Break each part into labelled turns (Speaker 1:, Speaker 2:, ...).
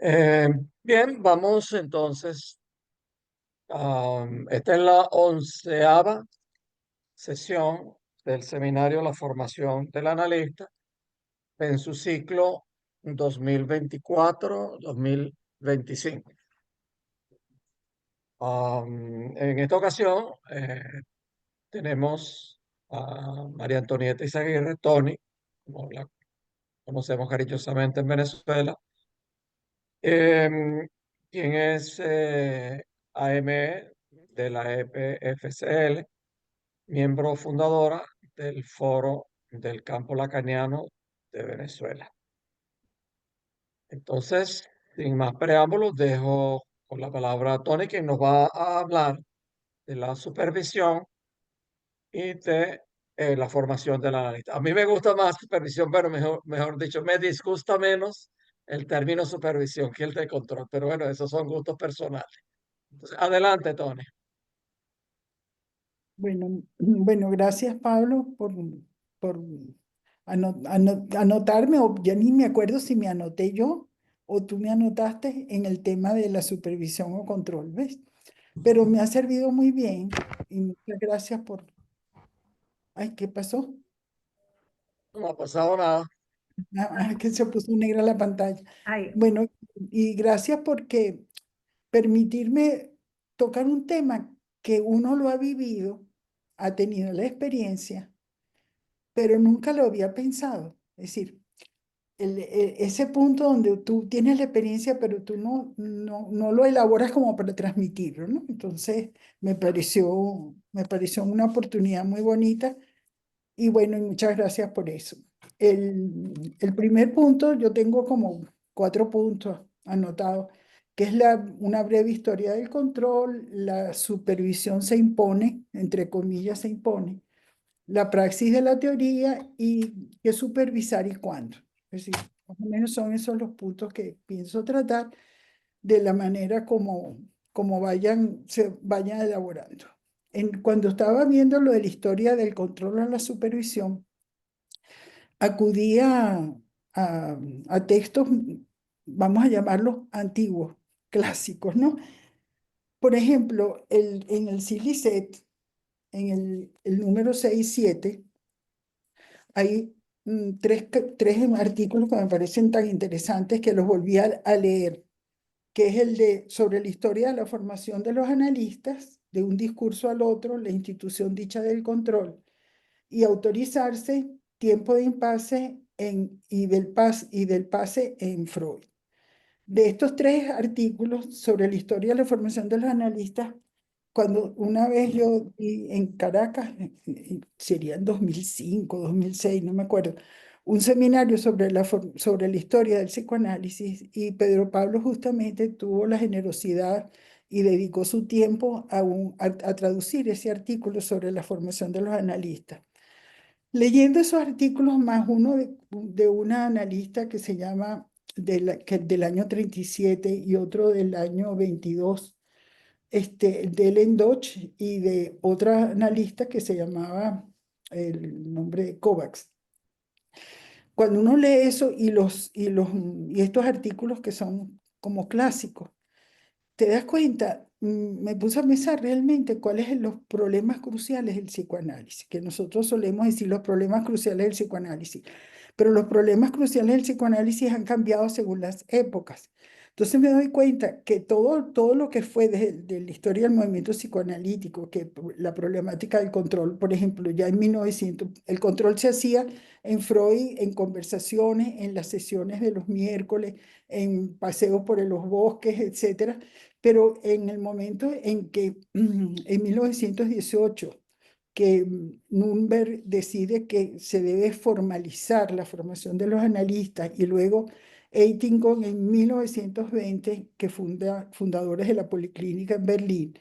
Speaker 1: Eh, Bien, vamos entonces. Esta es la 11ª sesión del seminario La formación del analista en su ciclo 2024-2025. En esta ocasión tenemos a María Antonieta Izaguirre, Tony, como la conocemos cariñosamente en Venezuela, em, quien es AME de la EPFCL, miembro fundadora del Foro del Campo Lacaniano de Venezuela. Entonces, sin más preámbulos, dejo con la palabra a Tony, quien nos va a hablar de la supervisión y de la formación del analista. A mí me gusta más supervisión, pero mejor dicho, me disgusta menos el término supervisión que el de control. Pero bueno, esos son gustos personales. Entonces, adelante, Tony.
Speaker 2: Bueno, gracias Pablo por anotarme, o ya ni me acuerdo si me anoté yo o tú me anotaste en el tema de la supervisión o control, ¿ves? Pero me ha servido muy bien y muchas gracias por... Ay, ¿qué pasó?
Speaker 1: No ha pasado nada.
Speaker 2: Que se puso negra la pantalla.
Speaker 3: Ay,
Speaker 2: Bueno, y gracias porque permitirme tocar un tema que uno lo ha vivido, ha tenido la experiencia, pero nunca lo había pensado. Es decir, ese punto donde tú tienes la experiencia, pero tú no lo elaboras como para transmitirlo, ¿no? Entonces, me pareció una oportunidad muy bonita y bueno, y muchas gracias por eso. El primer punto, yo tengo como 4 puntos anotados, que es una breve historia del control, la supervisión se impone, entre comillas se impone, la praxis de la teoría y qué supervisar y cuándo. Es decir, más o menos son esos los puntos que pienso tratar de la manera como se vayan elaborando. Cuando estaba viendo lo de la historia del control a la supervisión, acudía a textos, vamos a llamarlos antiguos, clásicos, ¿no? Por ejemplo, en el CILICET, en el número 6-7, hay tres artículos que me parecen tan interesantes que los volví a leer, que es el de sobre la historia de la formación de los analistas, de un discurso al otro, la institución dicha del control, y autorizarse, tiempo de impasse y del pase en Freud. De estos tres artículos sobre la historia de la formación de los analistas, cuando una vez yo vi en Caracas, sería en 2005, 2006, no me acuerdo, un seminario sobre la historia del psicoanálisis, y Pedro Pablo justamente tuvo la generosidad y dedicó su tiempo a traducir ese artículo sobre la formación de los analistas. Leyendo esos artículos, más uno de una analista que se llama del año 37 y otro del año 22, de Ellen Dodge, y de otra analista que se llamaba, el nombre de Kovacs. Cuando uno lee eso y estos artículos que son como clásicos, te das cuenta, me puse a pensar realmente cuáles son los problemas cruciales del psicoanálisis, que nosotros solemos decir los problemas cruciales del psicoanálisis, pero los problemas cruciales del psicoanálisis han cambiado según las épocas. Entonces me doy cuenta que todo lo que fue de la historia del movimiento psicoanalítico, que la problemática del control, por ejemplo, ya en 1900, el control se hacía en Freud, en conversaciones, en las sesiones de los miércoles, en paseos por los bosques, etcétera. Pero en el momento en que, en 1918, que Nürnberg decide que se debe formalizar la formación de los analistas, y luego Eitingon en 1920, que fundadores de la Policlínica en Berlín,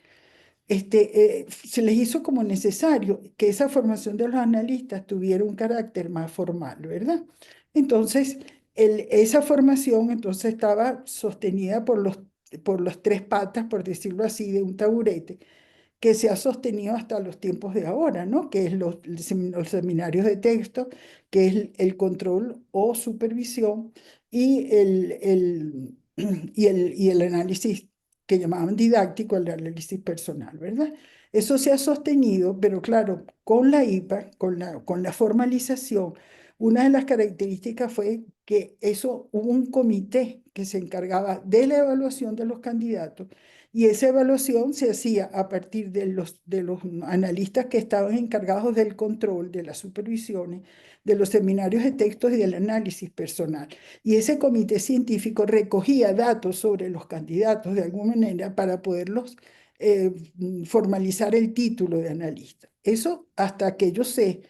Speaker 2: se les hizo como necesario que esa formación de los analistas tuviera un carácter más formal, ¿verdad? Entonces, esa formación entonces estaba sostenida por los tres patas, por decirlo así, de un taburete, que se ha sostenido hasta los tiempos de ahora, ¿no? Que es los seminarios de texto, que es el control o supervisión, y y el análisis que llamaban didáctico, el análisis personal, ¿verdad? Eso se ha sostenido, pero claro, con la IPA, con la formalización, una de las características fue que eso hubo un comité que se encargaba de la evaluación de los candidatos y esa evaluación se hacía a partir de los analistas que estaban encargados del control, de las supervisiones, de los seminarios de textos y del análisis personal. Y ese comité científico recogía datos sobre los candidatos de alguna manera para poderlos formalizar el título de analista. Eso hasta que yo sé,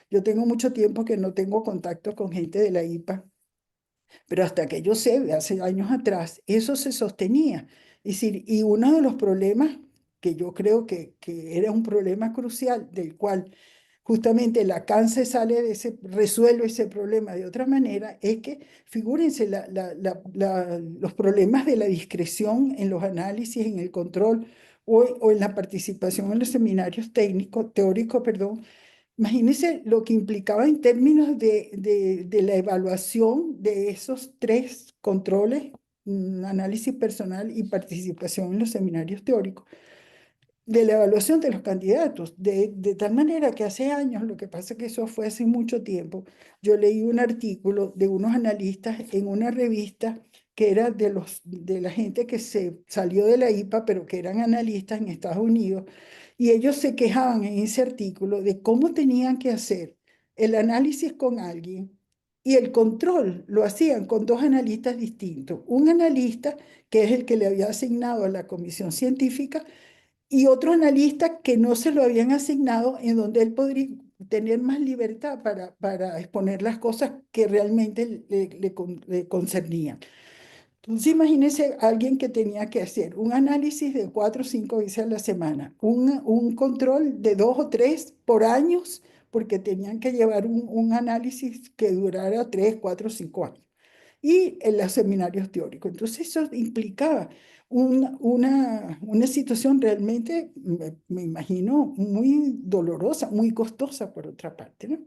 Speaker 2: yo tengo mucho tiempo que no tengo contacto con gente de la IPA, pero hasta que yo sé, de hace años atrás, eso se sostenía. Es decir, y uno de los problemas que yo creo que era un problema crucial, del cual justamente Lacan se sale de resuelve ese problema de otra manera, es que, figúrense, los problemas de la discreción en los análisis, en el control o en la participación en los seminarios teóricos, perdón. Imagínense lo que implicaba en términos de la evaluación de esos tres controles, análisis personal y participación en los seminarios teóricos, de la evaluación de los candidatos, de tal manera que hace años, lo que pasa es que eso fue hace mucho tiempo, yo leí un artículo de unos analistas en una revista que era de la gente que se salió de la IPA, pero que eran analistas en Estados Unidos, y ellos se quejaban en ese artículo de cómo tenían que hacer el análisis con alguien y el control lo hacían con dos analistas distintos. Un analista, que es el que le había asignado a la comisión científica, y otro analista que no se lo habían asignado, en donde él podría tener más libertad para exponer las cosas que realmente le concernían. Entonces, imagínense alguien que tenía que hacer un análisis de 4 o 5 veces a la semana, un control de 2 o 3 por años, porque tenían que llevar un análisis que durara 3, 4, 5 años y en los seminarios teóricos. Entonces eso implicaba una situación realmente, me imagino, muy dolorosa, muy costosa por otra parte, ¿no?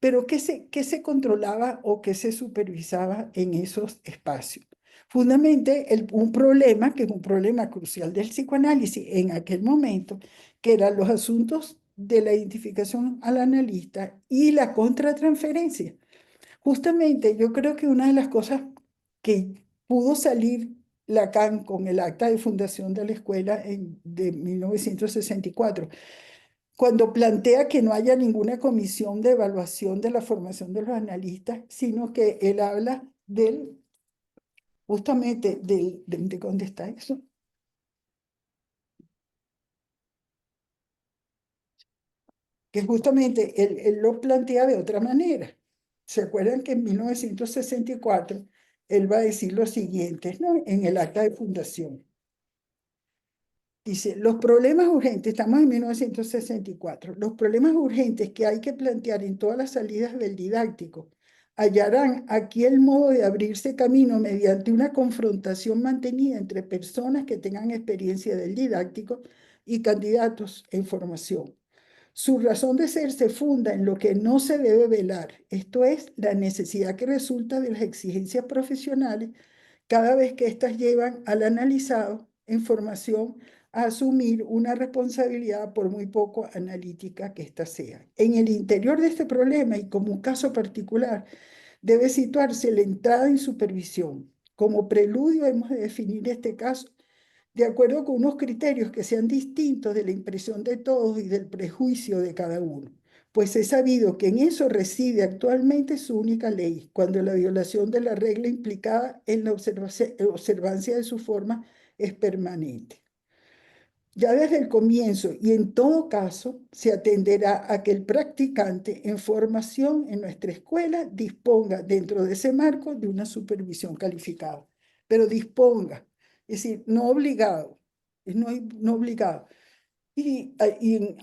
Speaker 2: Pero ¿qué se controlaba o qué se supervisaba en esos espacios? Fundamentalmente, un problema, que es un problema crucial del psicoanálisis en aquel momento, que eran los asuntos de la identificación al analista y la contratransferencia. Justamente yo creo que una de las cosas que pudo salir Lacan con el acta de fundación de la escuela de 1964, cuando plantea que no haya ninguna comisión de evaluación de la formación de los analistas, sino que él habla justamente ¿de dónde está eso? Que justamente él lo plantea de otra manera. ¿Se acuerdan que en 1964 él va a decir lo siguiente, ¿no? En el acta de fundación? Dice, los problemas urgentes, estamos en 1964, los problemas urgentes que hay que plantear en todas las salidas del didáctico hallarán aquí el modo de abrirse camino mediante una confrontación mantenida entre personas que tengan experiencia del didáctico y candidatos en formación. Su razón de ser se funda en lo que no se debe velar, esto es, la necesidad que resulta de las exigencias profesionales cada vez que éstas llevan al analizado en formación a asumir una responsabilidad por muy poco analítica que ésta sea. En el interior de este problema y como un caso particular, debe situarse la entrada en supervisión. Como preludio hemos de definir este caso de acuerdo con unos criterios que sean distintos de la impresión de todos y del prejuicio de cada uno, pues es sabido que en eso reside actualmente su única ley, cuando la violación de la regla implicada en la observancia de su forma es permanente. Ya desde el comienzo y en todo caso se atenderá a que el practicante en formación en nuestra escuela disponga dentro de ese marco de una supervisión calificada, pero disponga, es decir, no obligado, no obligado. Y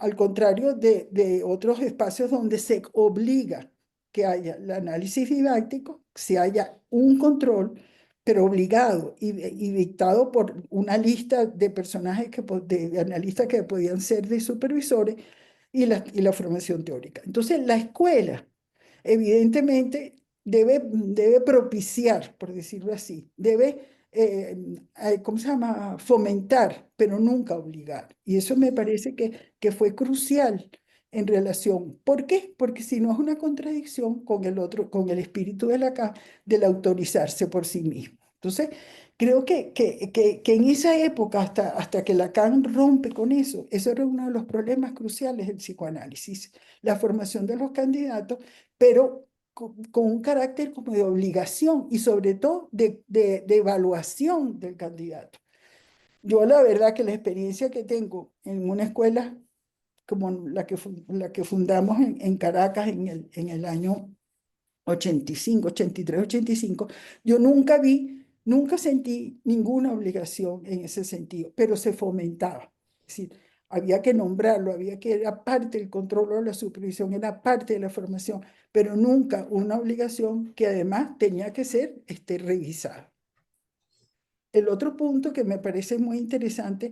Speaker 2: al contrario de otros espacios donde se obliga que haya el análisis didáctico, se haya un control, pero obligado y dictado por una lista de personajes, de analistas que podían ser de supervisores y la formación teórica. Entonces, la escuela, evidentemente, debe propiciar, por decirlo así, debe ¿cómo se llama? Fomentar, pero nunca obligar. Y eso me parece que fue crucial en relación. ¿Por qué? Porque si no es una contradicción con el otro, con el espíritu de Lacan, del autorizarse por sí mismo. Entonces, creo que en esa época, hasta que Lacan rompe con eso era uno de los problemas cruciales del psicoanálisis, la formación de los candidatos, pero con un carácter como de obligación y sobre todo de evaluación del candidato. Yo la verdad que la experiencia que tengo en una escuela como la que fundamos en Caracas en el año 85, 83, 85, yo nunca sentí ninguna obligación en ese sentido, pero se fomentaba. Es decir, había que nombrarlo, era parte del control o la supervisión, era parte de la formación, pero nunca una obligación que además tenía que ser revisada. El otro punto que me parece muy interesante,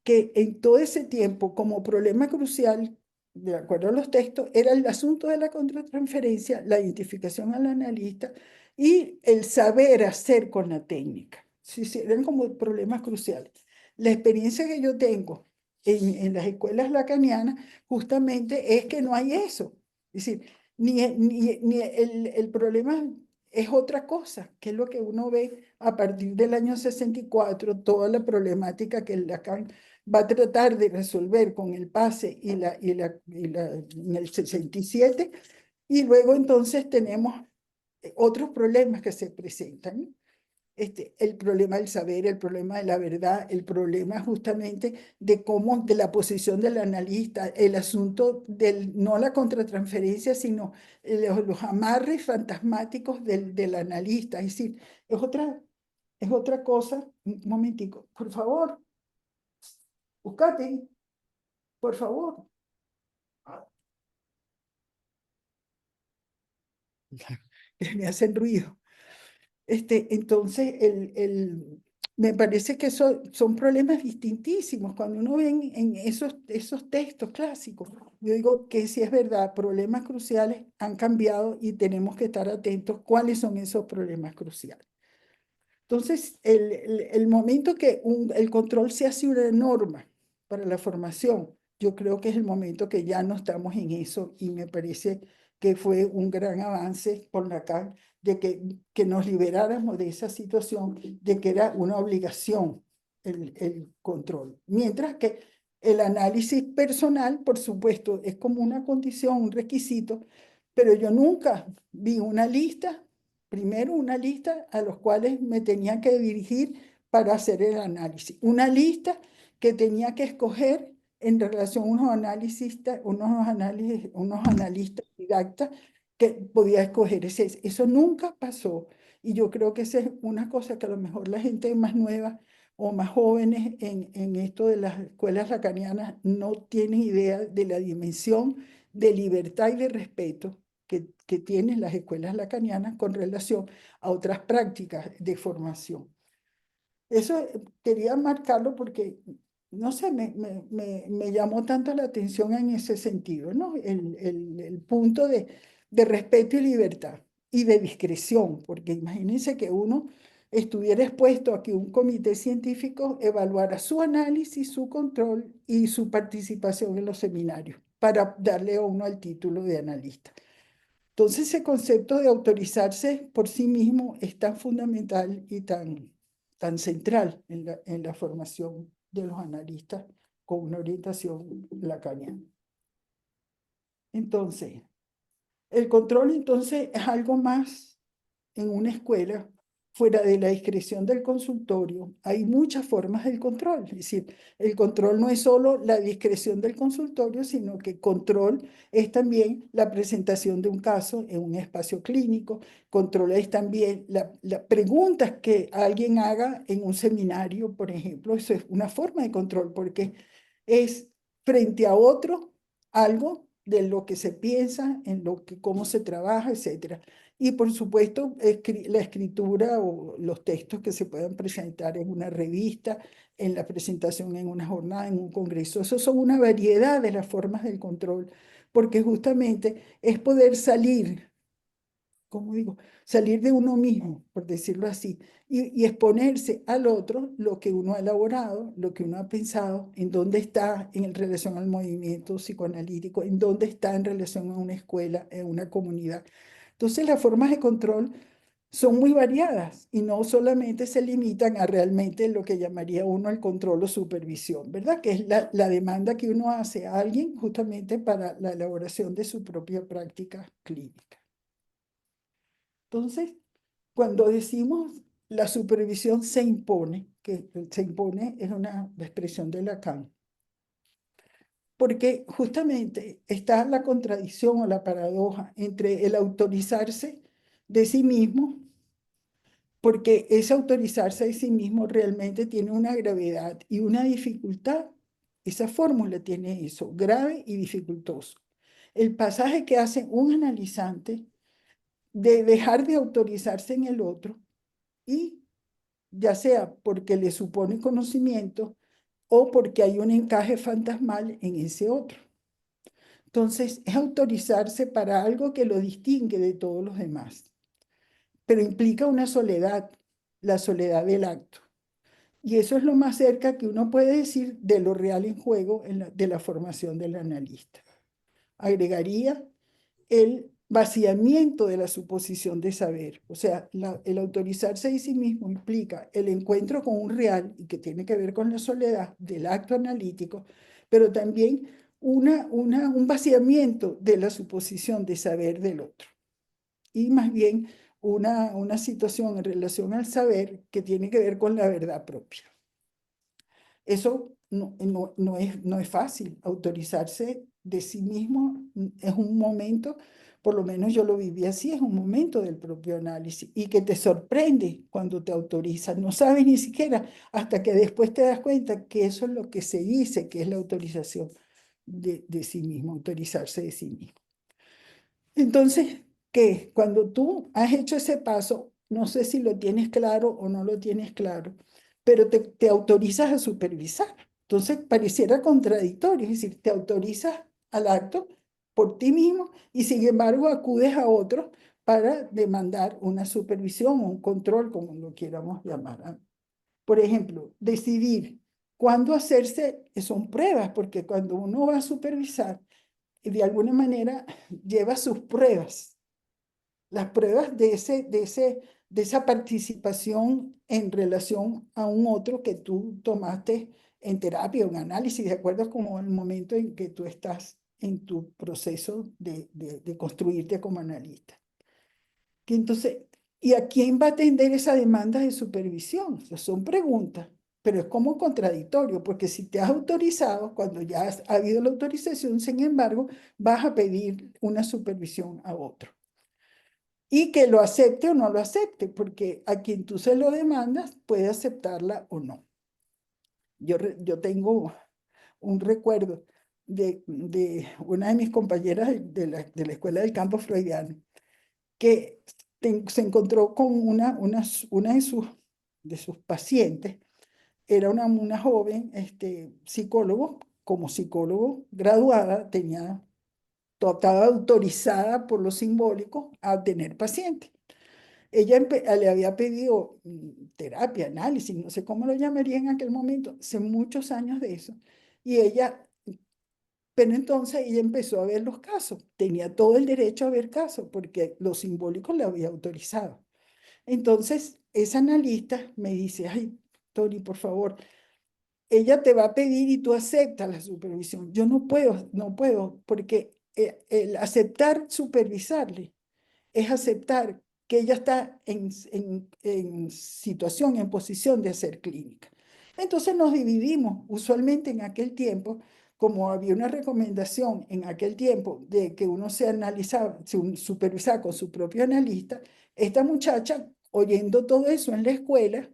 Speaker 2: que en todo ese tiempo, como problema crucial, de acuerdo a los textos, era el asunto de la contratransferencia, la identificación al analista y el saber hacer con la técnica. Sí, sí, eran como problemas cruciales. La experiencia que yo tengo en las escuelas lacanianas justamente es que no hay eso. Es decir, ni el problema es otra cosa, que es lo que uno ve a partir del año 64, toda la problemática que Lacan va a tratar de resolver con el pase en el 67, y luego entonces tenemos otros problemas que se presentan, ¿no? El problema del saber, el problema de la verdad, el problema justamente de cómo, de la posición del analista, el asunto del, no la contratransferencia, sino los amarres fantasmáticos del analista. Es decir, es otra cosa. Un momentico, por favor, buscate, por favor. Que me hacen ruido. Entonces, me parece que son problemas distintísimos. Cuando uno ve en esos textos clásicos, yo digo que si es verdad, problemas cruciales han cambiado y tenemos que estar atentos cuáles son esos problemas cruciales. Entonces, el momento que el control se hace una norma para la formación, yo creo que es el momento que ya no estamos en eso y me parece que fue un gran avance por Lacan de que nos liberáramos de esa situación de que era una obligación el control. Mientras que el análisis personal, por supuesto, es como una condición, un requisito, pero yo nunca vi una lista, primero una lista a los cuales me tenía que dirigir para hacer el análisis. Una lista que tenía que escoger en relación a unos analistas didactas que podía escoger. Eso nunca pasó. Y yo creo que esa es una cosa que a lo mejor la gente más nueva o más jóvenes en esto de las escuelas lacanianas no tienen idea de la dimensión de libertad y de respeto que tienen las escuelas lacanianas con relación a otras prácticas de formación. Eso quería marcarlo porque, no sé, me llamó tanto la atención en ese sentido, ¿no? El punto de respeto y libertad y de discreción, porque imagínense que uno estuviera expuesto a que un comité científico evaluara su análisis, su control y su participación en los seminarios para darle a uno el título de analista. Entonces, ese concepto de autorizarse por sí mismo es tan fundamental y tan central en la formación de los analistas con una orientación lacaniana. Entonces, el control entonces es algo más en una escuela, fuera de la discreción del consultorio, hay muchas formas del control. Es decir, el control no es solo la discreción del consultorio, sino que control es también la presentación de un caso en un espacio clínico, control es también las preguntas que alguien haga en un seminario, por ejemplo. Eso es una forma de control, porque es frente a otro algo de lo que se piensa, en lo que, cómo se trabaja, etcétera. Y por supuesto, la escritura o los textos que se puedan presentar en una revista, en la presentación en una jornada, en un congreso. Eso son una variedad de las formas del control, porque justamente es poder salir ¿cómo digo? Salir de uno mismo, por decirlo así, y exponerse al otro lo que uno ha elaborado, lo que uno ha pensado, en dónde está en relación al movimiento psicoanalítico, en dónde está en relación a una escuela, en una comunidad. Entonces, las formas de control son muy variadas y no solamente se limitan a realmente lo que llamaría uno el control o supervisión, ¿verdad? Que es la demanda que uno hace a alguien justamente para la elaboración de su propia práctica clínica. Entonces, cuando decimos la supervisión se impone, que se impone es una expresión de Lacan, porque justamente está la contradicción o la paradoja entre el autorizarse de sí mismo, porque ese autorizarse de sí mismo realmente tiene una gravedad y una dificultad. Esa fórmula tiene eso, grave y dificultoso. El pasaje que hace un analizante de dejar de autorizarse en el otro y ya sea porque le supone conocimiento o porque hay un encaje fantasmal en ese otro. Entonces, es autorizarse para algo que lo distingue de todos los demás, pero implica una soledad, la soledad del acto. Y eso es lo más cerca que uno puede decir de lo real en juego de la formación del analista. Agregaría el vaciamiento de la suposición de saber. O sea, el autorizarse de sí mismo implica el encuentro con un real y que tiene que ver con la soledad del acto analítico, pero también un vaciamiento de la suposición de saber del otro. Y más bien una situación en relación al saber que tiene que ver con la verdad propia. Eso no es fácil. Autorizarse de sí mismo es un momento, por lo menos yo lo viví así, es un momento del propio análisis y que te sorprende cuando te autorizas. No sabes ni siquiera hasta que después te das cuenta que eso es lo que se dice, que es la autorización de sí mismo, autorizarse de sí mismo. Entonces, ¿qué? Cuando tú has hecho ese paso, no sé si lo tienes claro o no lo tienes claro, pero te autorizas a supervisar. Entonces, pareciera contradictorio, es decir, te autorizas al acto por ti mismo y sin embargo acudes a otros para demandar una supervisión o un control, como lo quieramos llamar, ¿ah? Por ejemplo, decidir cuándo hacerse, son pruebas, porque cuando uno va a supervisar, de alguna manera lleva sus pruebas, las pruebas de esa participación en relación a un otro que tú tomaste en terapia o en análisis, de acuerdo como el momento en que tú estás en tu proceso de construirte como analista. Que entonces, ¿y a quién va a atender esa demanda de supervisión? O sea, son preguntas, pero es como contradictorio, porque si te has autorizado, cuando ya ha habido la autorización, sin embargo, vas a pedir una supervisión a otro. Y que lo acepte o no lo acepte, porque a quien tú se lo demandas puede aceptarla o no. Yo tengo un recuerdo de una de mis compañeras de la escuela del campo freudiano, que se encontró con una de sus pacientes, era una joven psicólogo, como psicólogo graduada, estaba autorizada por lo simbólico a tener pacientes. Ella le había pedido terapia, análisis, no sé cómo lo llamaría en aquel momento, hace muchos años de eso, y pero entonces ella empezó a ver los casos, tenía todo el derecho a ver casos, porque lo simbólico le había autorizado. Entonces, esa analista me dice, ay, Tony, por favor, ella te va a pedir y tú aceptas la supervisión. Yo no puedo, porque el aceptar supervisarle es aceptar que ella está en situación, en posición de hacer clínica. Entonces nos dividimos, usualmente en aquel tiempo, como había una recomendación en aquel tiempo de que uno se analizaba, se supervisaba con su propio analista, esta muchacha, oyendo todo eso en la escuela,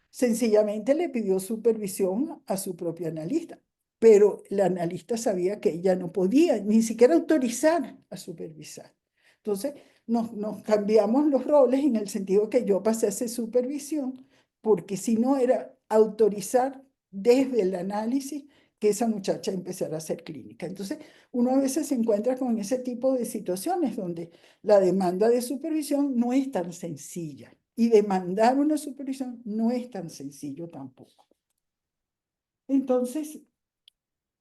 Speaker 2: sencillamente le pidió supervisión a su propio analista, pero la analista sabía que ella no podía ni siquiera autorizar a supervisar. Entonces, nos cambiamos los roles en el sentido que yo pasé a hacer supervisión, porque si no era autorizar desde el análisis que esa muchacha empezara a hacer clínica. Entonces, uno a veces se encuentra con ese tipo de situaciones donde la demanda de supervisión no es tan sencilla y demandar una supervisión no es tan sencillo tampoco. Entonces,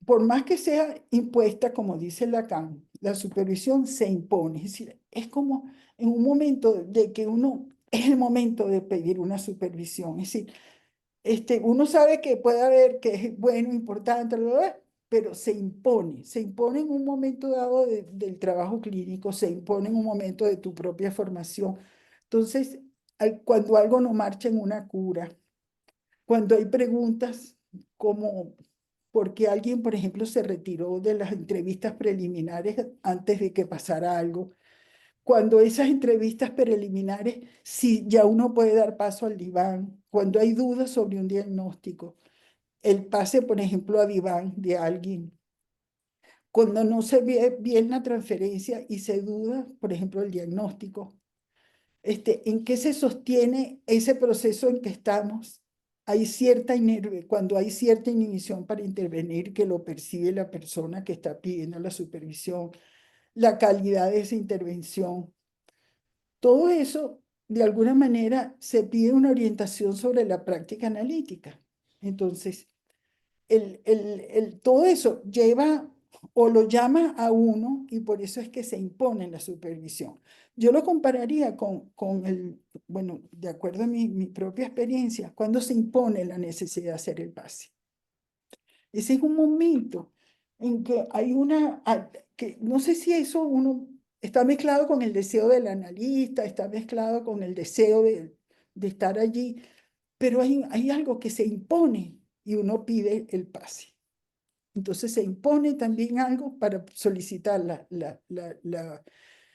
Speaker 2: por más que sea impuesta, como dice Lacan, la supervisión se impone. Es decir, es como en un momento de que uno, es el momento de pedir una supervisión. Es decir, uno sabe que puede haber, que es bueno, importante, bla, bla, bla, pero se impone en un momento dado del trabajo clínico, se impone en un momento de tu propia formación. Entonces, cuando algo no marcha en una cura, cuando hay preguntas como por qué alguien, por ejemplo, se retiró de las entrevistas preliminares antes de que pasara algo, cuando esas entrevistas preliminares, si ya uno puede dar paso al diván, cuando hay dudas sobre un diagnóstico, el pase, por ejemplo, a diván de alguien, cuando no se ve bien la transferencia y se duda, por ejemplo, el diagnóstico, ¿en qué se sostiene ese proceso en que estamos? Hay cierta cuando hay cierta inhibición para intervenir que lo percibe la persona que está pidiendo la supervisión, la calidad de esa intervención. Todo eso, de alguna manera, se pide una orientación sobre la práctica analítica. Entonces, todo eso lleva o lo llama a uno y por eso es que se impone la supervisión. Yo lo compararía con bueno, de acuerdo a mi propia experiencia, cuando se impone la necesidad de hacer el pase. Ese es un momento en que hay que no sé si eso uno está mezclado con el deseo del analista, está mezclado con el deseo de estar allí, pero hay algo que se impone y uno pide el pase. Entonces se impone también algo para solicitar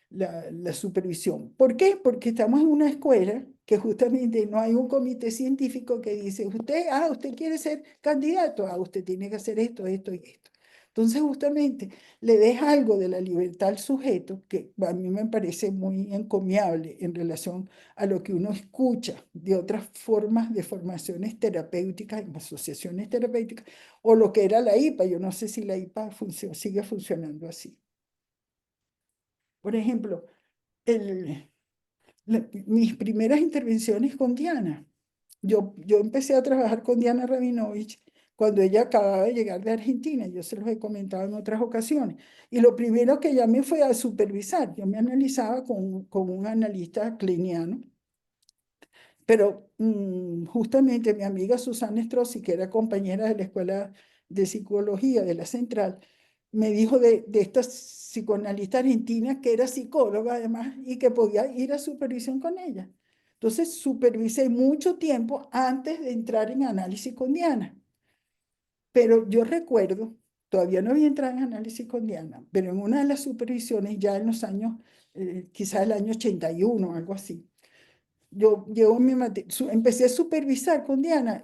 Speaker 2: la supervisión. ¿Por qué? Porque estamos en una escuela que justamente no hay un comité científico que dice, usted quiere ser candidato, usted tiene que hacer esto, esto y esto. Entonces justamente le deja algo de la libertad al sujeto que a mí me parece muy encomiable en relación a lo que uno escucha de otras formas de formaciones terapéuticas, en asociaciones terapéuticas, o lo que era la IPA. Yo no sé si la IPA sigue funcionando así. Por ejemplo, mis primeras intervenciones con Diana. Yo empecé a trabajar con Diana Rabinovich cuando ella acababa de llegar de Argentina. Yo se los he comentado en otras ocasiones. Y lo primero que llamé fue a supervisar. Yo me analizaba con un analista cliniano. Pero justamente mi amiga Susana Strozzi, que era compañera de la Escuela de Psicología de la Central, me dijo de esta psicoanalista argentina que era psicóloga además y que podía ir a supervisión con ella. Entonces supervisé mucho tiempo antes de entrar en análisis con Diana. Pero yo recuerdo, todavía no había entrado en análisis con Diana, pero en una de las supervisiones ya en los años, quizás el año 81, algo así, yo empecé a supervisar con Diana,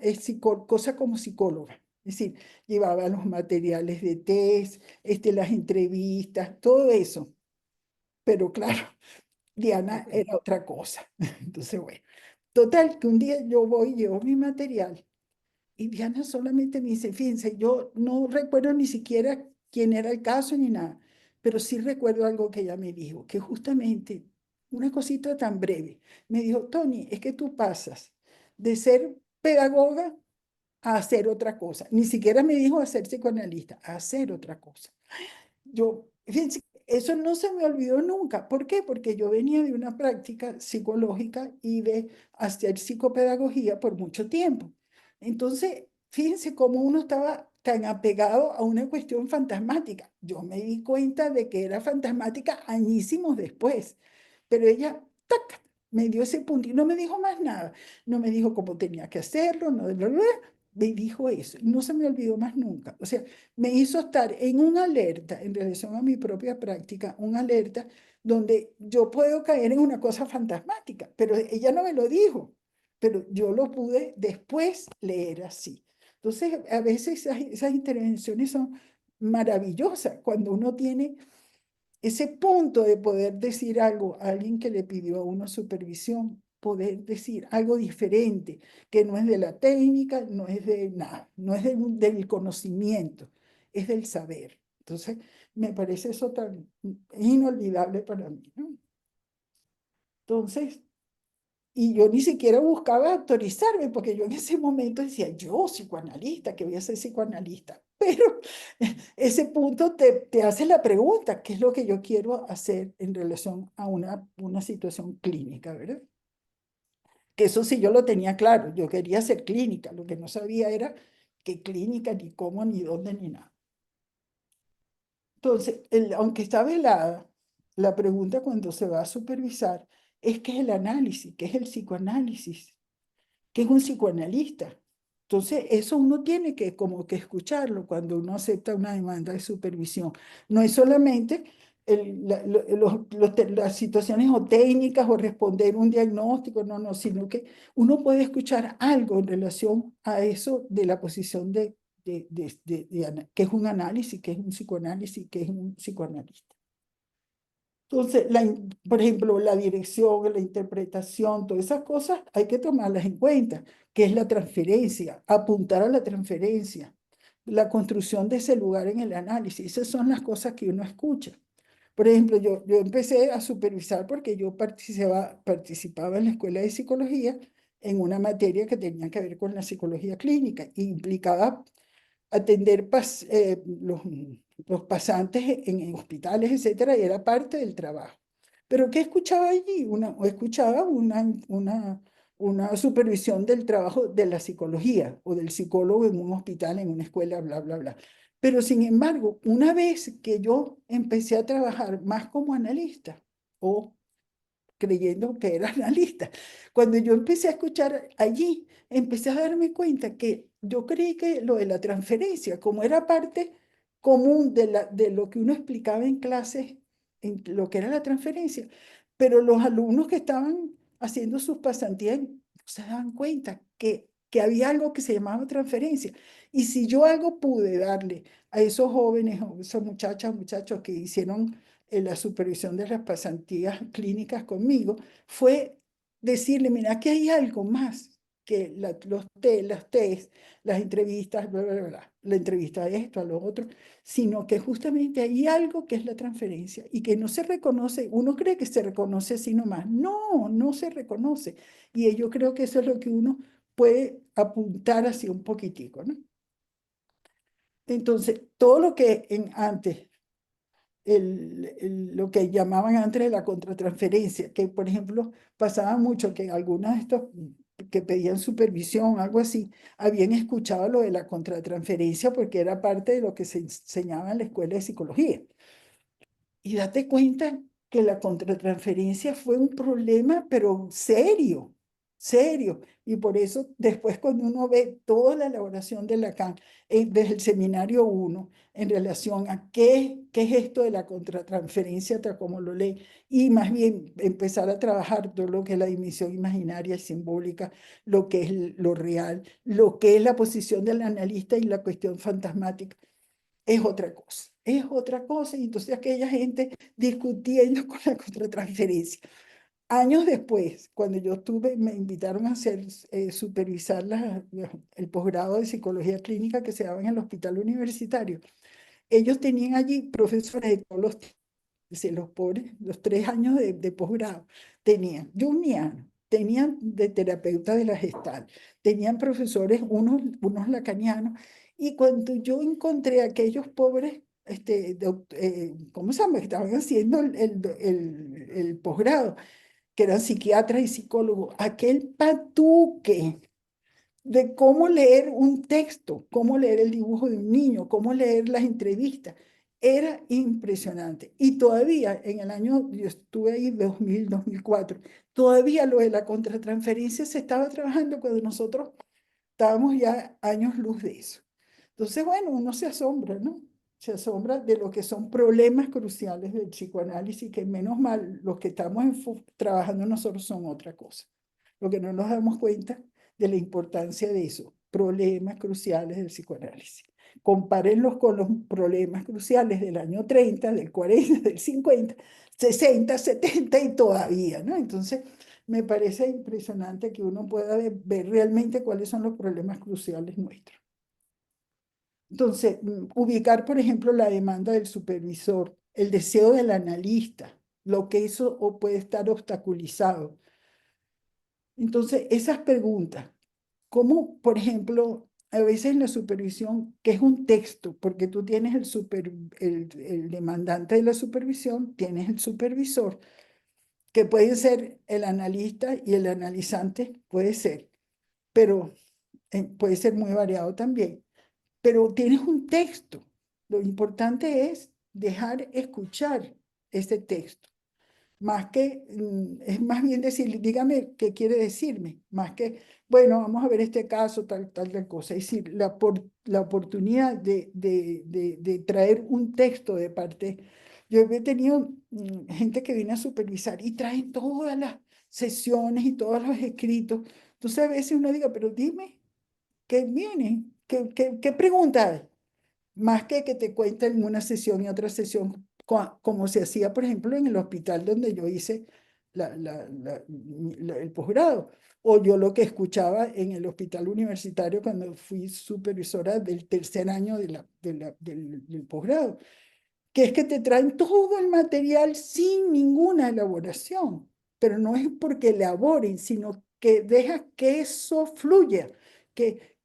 Speaker 2: cosa como psicóloga. Es decir, llevaba los materiales de test, las entrevistas, todo eso. Pero claro, Diana era otra cosa. Entonces, bueno, total, que un día yo voy, llevo mi material y Diana solamente me dice, fíjense, yo no recuerdo ni siquiera quién era el caso ni nada, pero sí recuerdo algo que ella me dijo, que justamente una cosita tan breve, me dijo, Tony, es que tú pasas de ser pedagoga a hacer otra cosa. Ni siquiera me dijo a ser psicoanalista, a hacer otra cosa. Fíjense, eso no se me olvidó nunca. ¿Por qué? Porque yo venía de una práctica psicológica y de hacer psicopedagogía por mucho tiempo. Entonces, fíjense cómo uno estaba tan apegado a una cuestión fantasmática. Yo me di cuenta de que era fantasmática añísimos después, pero ella, tac, me dio ese punto y no me dijo más nada. No me dijo cómo tenía que hacerlo, no, bla, bla, bla, me dijo eso. No se me olvidó más nunca. O sea, me hizo estar en una alerta en relación a mi propia práctica, una alerta donde yo puedo caer en una cosa fantasmática, pero ella no me lo dijo, pero yo lo pude después leer así. Entonces, a veces esas intervenciones son maravillosas cuando uno tiene ese punto de poder decir algo a alguien que le pidió a uno supervisión poder decir algo diferente, que no es de la técnica, no es de nada, no es del conocimiento, es del saber. Entonces, me parece eso tan inolvidable para mí, ¿no? Entonces, y yo ni siquiera buscaba autorizarme, porque yo en ese momento decía, yo psicoanalista, que voy a ser psicoanalista. Pero ese punto te hace la pregunta, ¿qué es lo que yo quiero hacer en relación a una situación clínica, ¿verdad? Que eso sí yo lo tenía claro, yo quería ser clínica, lo que no sabía era qué clínica, ni cómo, ni dónde, ni nada. Entonces, aunque sabe la pregunta cuando se va a supervisar, es qué es el análisis, qué es el psicoanálisis, que es un psicoanalista. Entonces, eso uno tiene que como que escucharlo cuando uno acepta una demanda de supervisión. No es solamente las situaciones o técnicas o responder un diagnóstico, no, no, sino que uno puede escuchar algo en relación a eso de la posición que es un análisis, que es un psicoanálisis, que es un psicoanalista. Entonces, por ejemplo, la dirección, la interpretación, todas esas cosas hay que tomarlas en cuenta, que es la transferencia, apuntar a la transferencia, la construcción de ese lugar en el análisis. Esas son las cosas que uno escucha. Por ejemplo, yo empecé a supervisar porque yo participaba en la escuela de psicología en una materia que tenía que ver con la psicología clínica e implicaba atender los pasantes en hospitales, etcétera, y era parte del trabajo. Pero ¿qué escuchaba allí? Escuchaba una supervisión del trabajo de la psicología o del psicólogo en un hospital, en una escuela, bla, bla, bla. Pero sin embargo, una vez que yo empecé a trabajar más como analista o creyendo que era analista. Cuando yo empecé a escuchar allí, empecé a darme cuenta que yo creí que lo de la transferencia, como era parte común de lo que uno explicaba en clases, en lo que era la transferencia, pero los alumnos que estaban haciendo sus pasantías no se daban cuenta que había algo que se llamaba transferencia. Y si yo algo pude darle a esos jóvenes, o esas muchachas, muchachos que hicieron la supervisión de las pasantías clínicas conmigo, fue decirle, mira, aquí hay algo más que las test, las entrevistas, bla, bla, bla, la entrevista a esto, a lo otro, sino que justamente hay algo que es la transferencia y que no se reconoce, uno cree que se reconoce así nomás, no, no se reconoce. Y yo creo que eso es lo que uno puede apuntar así un poquitico, ¿no? Entonces, todo lo que antes lo que llamaban antes de la contratransferencia, que por ejemplo pasaba mucho que algunos de estos que pedían supervisión, algo así, habían escuchado lo de la contratransferencia porque era parte de lo que se enseñaba en la escuela de psicología. Y date cuenta que la contratransferencia fue un problema, pero serio, serio. Y por eso después cuando uno ve toda la elaboración de Lacan desde el seminario 1 en relación a qué es esto de la contratransferencia, tal como lo lee, y más bien empezar a trabajar todo lo que es la dimensión imaginaria y simbólica, lo que es lo real, lo que es la posición del analista y la cuestión fantasmática es otra cosa, es otra cosa. Y entonces aquella gente discutiendo con la contratransferencia. Años después, cuando yo estuve, me invitaron a supervisar el posgrado de psicología clínica que se daba en el hospital universitario. Ellos tenían allí profesores de todos los tipos, los pobres, los 3 años de posgrado, tenían junguianos, tenían de terapeuta de la gestal, tenían profesores, unos lacanianos, y cuando yo encontré a aquellos pobres, ¿cómo se llama? Estaban haciendo el posgrado, que eran psiquiatras y psicólogos, aquel patuque de cómo leer un texto, cómo leer el dibujo de un niño, cómo leer las entrevistas. Era impresionante. Y todavía en el año, yo estuve ahí 2000, 2004, todavía lo de la contratransferencia se estaba trabajando cuando nosotros estábamos ya años luz de eso. Entonces, bueno, uno se asombra, ¿no? Se asombra de lo que son problemas cruciales del psicoanálisis, que menos mal los que estamos trabajando nosotros son otra cosa. Lo que no nos damos cuenta de la importancia de eso, problemas cruciales del psicoanálisis. Compárenlos con los problemas cruciales del año 30, del 40, del 50, 60, 70 y todavía, ¿no? Entonces, me parece impresionante que uno pueda ver realmente cuáles son los problemas cruciales nuestros. Entonces, ubicar, por ejemplo, la demanda del supervisor, el deseo del analista, lo que eso o puede estar obstaculizado. Entonces, esas preguntas, como por ejemplo, a veces en la supervisión, que es un texto, porque tú tienes el demandante de la supervisión, tienes el supervisor, que puede ser el analista y el analizante, puede ser, pero puede ser muy variado también. Pero tienes un texto. Lo importante es dejar escuchar ese texto. Más que, es más bien decir, dígame qué quiere decirme, más que, bueno, vamos a ver este caso, tal cosa. Es decir, la oportunidad de traer un texto de parte. Yo he tenido gente que viene a supervisar y traen todas las sesiones y todos los escritos. Entonces a veces uno diga, pero dime, ¿qué viene? ¿Qué pregunta hay? Más que te cuenten una sesión y otra sesión, como se hacía, por ejemplo, en el hospital donde yo hice el posgrado, o yo lo que escuchaba en el hospital universitario cuando fui supervisora del tercer año del posgrado, que es que te traen todo el material sin ninguna elaboración, pero no es porque elaboren, sino que deja que eso fluya, que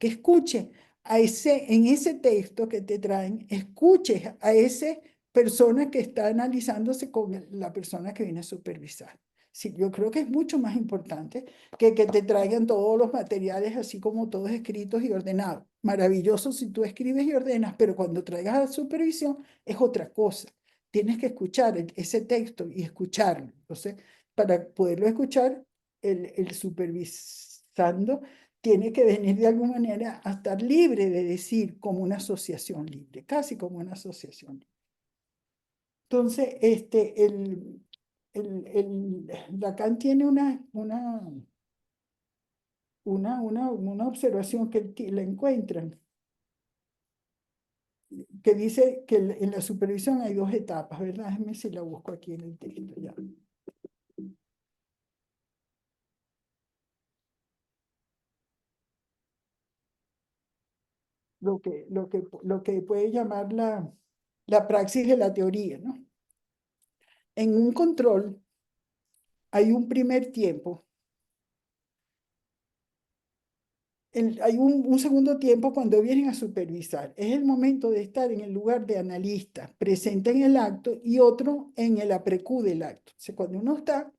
Speaker 2: escuche en ese texto que te traen, escuches a esa persona que está analizándose con la persona que viene a supervisar. Sí, yo creo que es mucho más importante que te traigan todos los materiales así como todos escritos y ordenados. Maravilloso si tú escribes y ordenas, pero cuando traigas a la supervisión es otra cosa. Tienes que escuchar ese texto y escucharlo. Entonces, para poderlo escuchar, el supervisando tiene que venir de alguna manera a estar libre de decir como una asociación libre, casi como una asociación libre. Entonces, Lacan tiene una observación que la encuentran, que dice que en la supervisión hay dos etapas, ¿verdad? Déjame si la busco aquí en el texto ya. Lo que puede llamar la praxis de la teoría, ¿no? En un control hay un primer tiempo, hay un segundo tiempo cuando vienen a supervisar. Es el momento de estar en el lugar de analista, presente en el acto, y otro en el aprecú del acto. O sea, cuando uno está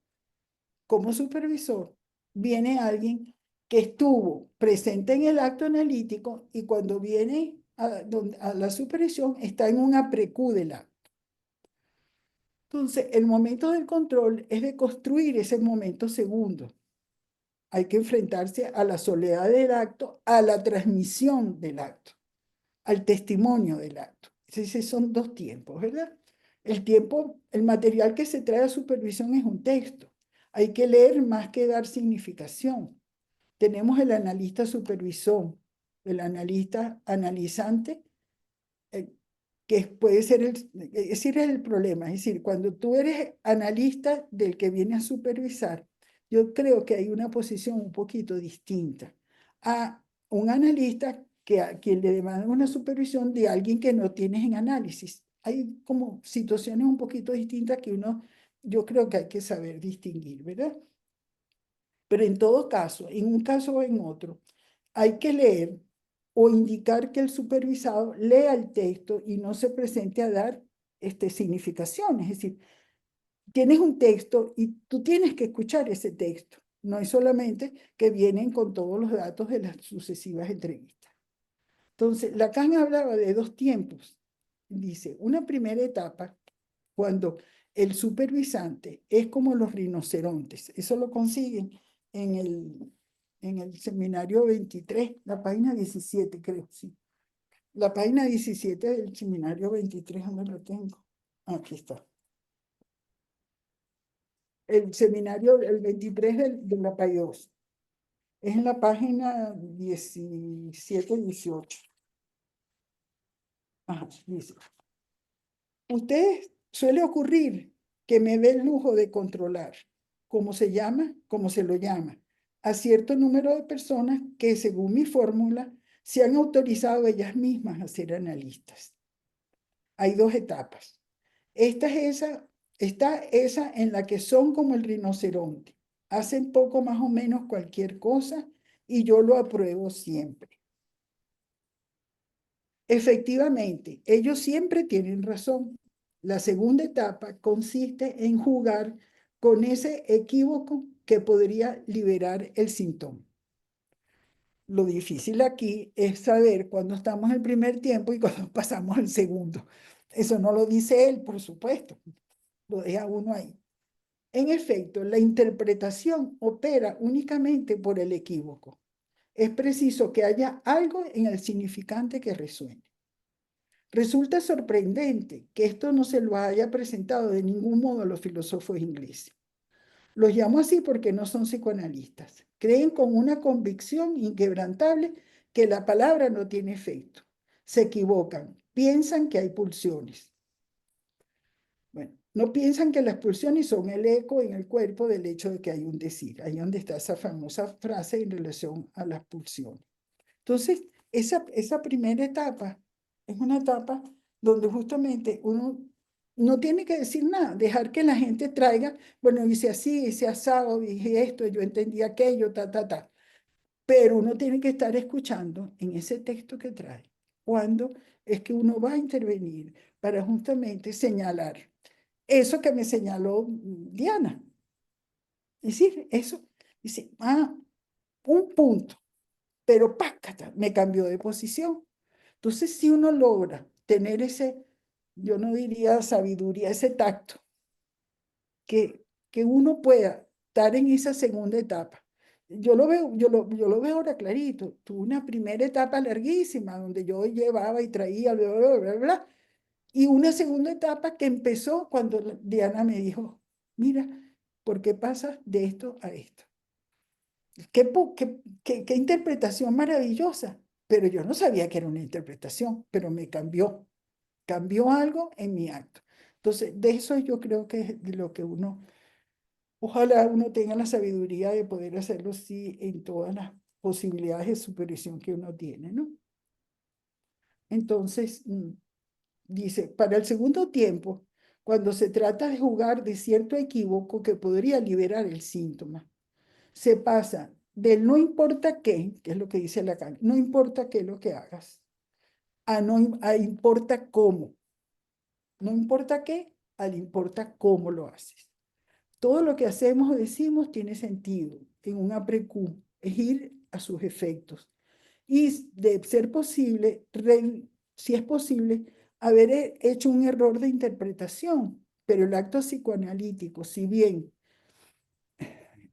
Speaker 2: como supervisor, viene alguien que estuvo presente en el acto analítico y cuando viene a la supervisión está en un aprecú del acto. Entonces, el momento del control es de construir ese momento segundo. Hay que enfrentarse a la soledad del acto, a la transmisión del acto, al testimonio del acto. Esos son dos tiempos, ¿verdad? El material que se trae a supervisión es un texto. Hay que leer más que dar significación. Tenemos el analista supervisor, el analista analizante, eh, que puede ser es decir, es el problema. Es decir, cuando tú eres analista del que viene a supervisar, yo creo que hay una posición un poquito distinta a un analista que a quien le demanda una supervisión de alguien que no tienes en análisis. Hay como situaciones un poquito distintas que yo creo que hay que saber distinguir, ¿verdad? Pero en todo caso, en un caso o en otro, hay que leer o indicar que el supervisado lea el texto y no se presente a dar significaciones. Es decir, tienes un texto y tú tienes que escuchar ese texto. No es solamente que vienen con todos los datos de las sucesivas entrevistas. Entonces, Lacan hablaba de dos tiempos. Dice, una primera etapa, cuando el supervisante es como los rinocerontes. Eso lo consiguen en el seminario 23, la página 17, creo, sí. La página 17 del seminario 23, ¿dónde lo tengo? Aquí está. El seminario, el 23 de la PAI 2. Es en la página 17, 18. Ajá, dice. Ustedes suele ocurrir que me dé el lujo de controlar, como se llama, como se lo llama, a cierto número de personas que, según mi fórmula, se han autorizado ellas mismas a ser analistas. Hay dos etapas. Está esa en la que son como el rinoceronte. Hacen poco más o menos cualquier cosa y yo lo apruebo siempre. Efectivamente, ellos siempre tienen razón. La segunda etapa consiste en jugar con ese equívoco que podría liberar el síntoma. Lo difícil aquí es saber cuándo estamos en el primer tiempo y cuándo pasamos al segundo. Eso no lo dice él, por supuesto, lo deja uno ahí. En efecto, la interpretación opera únicamente por el equívoco. Es preciso que haya algo en el significante que resuene. Resulta sorprendente que esto no se lo haya presentado de ningún modo a los filósofos ingleses. Los llamo así porque no son psicoanalistas. Creen con una convicción inquebrantable que la palabra no tiene efecto. Se equivocan, piensan que hay pulsiones. Bueno, no piensan que las pulsiones son el eco en el cuerpo del hecho de que hay un decir. Ahí donde está esa famosa frase en relación a las pulsiones. Entonces, esa primera etapa es una etapa donde justamente uno no tiene que decir nada, dejar que la gente traiga, bueno, hice así, hice asado, dije esto, yo entendí aquello, ta, ta, ta. Pero uno tiene que estar escuchando en ese texto que trae, cuando es que uno va a intervenir para justamente señalar eso que me señaló Diana. Es decir, eso, dice, un punto, pero pácata, me cambió de posición. Entonces, si uno logra tener ese, yo no diría sabiduría, ese tacto, que uno pueda estar en esa segunda etapa. Yo lo veo ahora clarito. Tuve una primera etapa larguísima donde yo llevaba y traía, bla, bla, bla, bla, y una segunda etapa que empezó cuando Diana me dijo, mira, ¿por qué pasas de esto a esto? Qué interpretación maravillosa. Pero yo no sabía que era una interpretación, pero me cambió algo en mi acto. Entonces, de eso yo creo que es de lo que ojalá uno tenga la sabiduría de poder hacerlo sí en todas las posibilidades de supervisión que uno tiene, ¿no? Entonces, dice, para el segundo tiempo, cuando se trata de jugar de cierto equívoco que podría liberar el síntoma, se pasa del no importa qué, que es lo que dice Lacan, no importa qué lo que hagas, a importa cómo. No importa qué, al importa cómo lo haces. Todo lo que hacemos o decimos tiene sentido en un après-coup, es ir a sus efectos. Y de ser posible, si es posible, haber hecho un error de interpretación, pero el acto psicoanalítico, si bien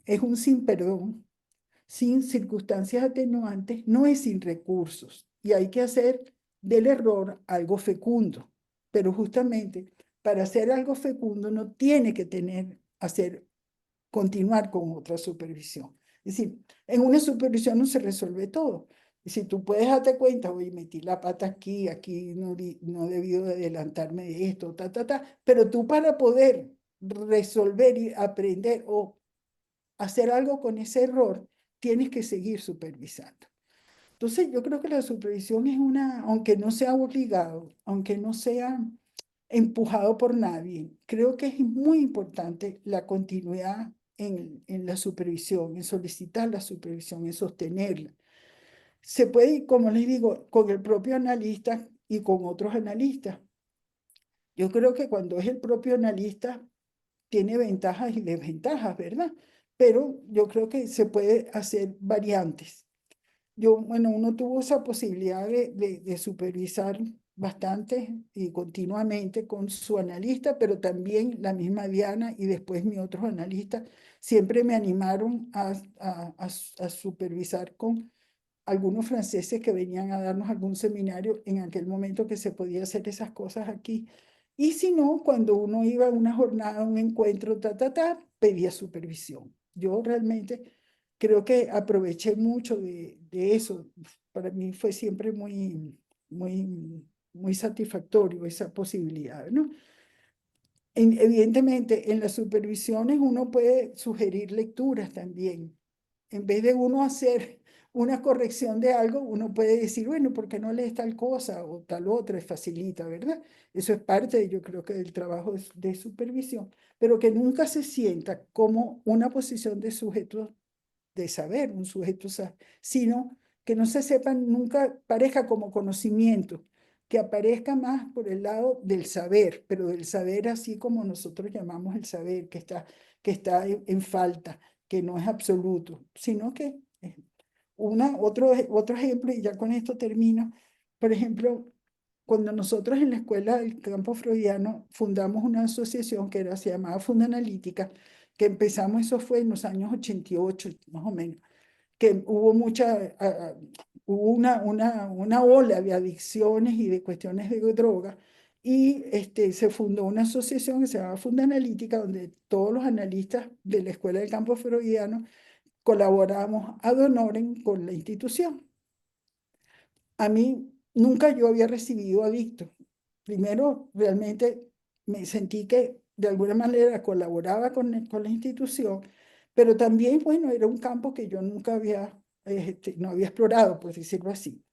Speaker 2: es un sin perdón, sin circunstancias atenuantes, no es sin recursos. Y hay que hacer del error algo fecundo. Pero justamente para hacer algo fecundo no tiene que continuar con otra supervisión. Es decir, en una supervisión no se resuelve todo. Y si tú puedes darte cuenta, oye, metí la pata aquí, aquí no debí adelantarme de esto, ta, ta, ta, pero tú para poder resolver y aprender o hacer algo con ese error, tienes que seguir supervisando. Entonces, yo creo que la supervisión es aunque no sea obligado, aunque no sea empujado por nadie, creo que es muy importante la continuidad en la supervisión, en solicitar la supervisión, en sostenerla. Se puede, como les digo, con el propio analista y con otros analistas. Yo creo que cuando es el propio analista, tiene ventajas y desventajas, ¿verdad? Pero yo creo que se puede hacer variantes. Bueno, uno tuvo esa posibilidad de supervisar bastante y continuamente con su analista, pero también la misma Diana y después mi otros analistas siempre me animaron a supervisar con algunos franceses que venían a darnos algún seminario en aquel momento que se podía hacer esas cosas aquí. Y si no, cuando uno iba a una jornada, a un encuentro, pedía supervisión. Yo realmente creo que aproveché mucho de eso. Para mí fue siempre muy satisfactorio esa posibilidad, ¿no? Evidentemente, en las supervisiones uno puede sugerir lecturas también. En vez de uno hacer una corrección de algo, uno puede decir, bueno, ¿por qué no lees tal cosa o tal otra? Facilita, ¿verdad? Eso es parte, yo creo que del trabajo de supervisión, pero que nunca se sienta como una posición de sujeto de saber, un sujeto, sino que no se sepa, nunca parezca como conocimiento, que aparezca más por el lado del saber, pero del saber así como nosotros llamamos el saber, que está en falta, que no es absoluto, sino que otro ejemplo, y ya con esto termino, por ejemplo, cuando nosotros en la escuela del campo freudiano fundamos una asociación se llamaba Fundanalítica, que empezamos, eso fue en los años 88, más o menos, que hubo hubo una ola de adicciones y de cuestiones de droga, y se fundó una asociación que se llama Fundanalítica, donde todos los analistas de la escuela del campo freudiano colaboramos ad honorem con la institución. A mí nunca yo había recibido adicto. Primero, realmente me sentí que de alguna manera colaboraba con la institución, pero también, bueno, era un campo que yo nunca no había explorado, por decirlo así.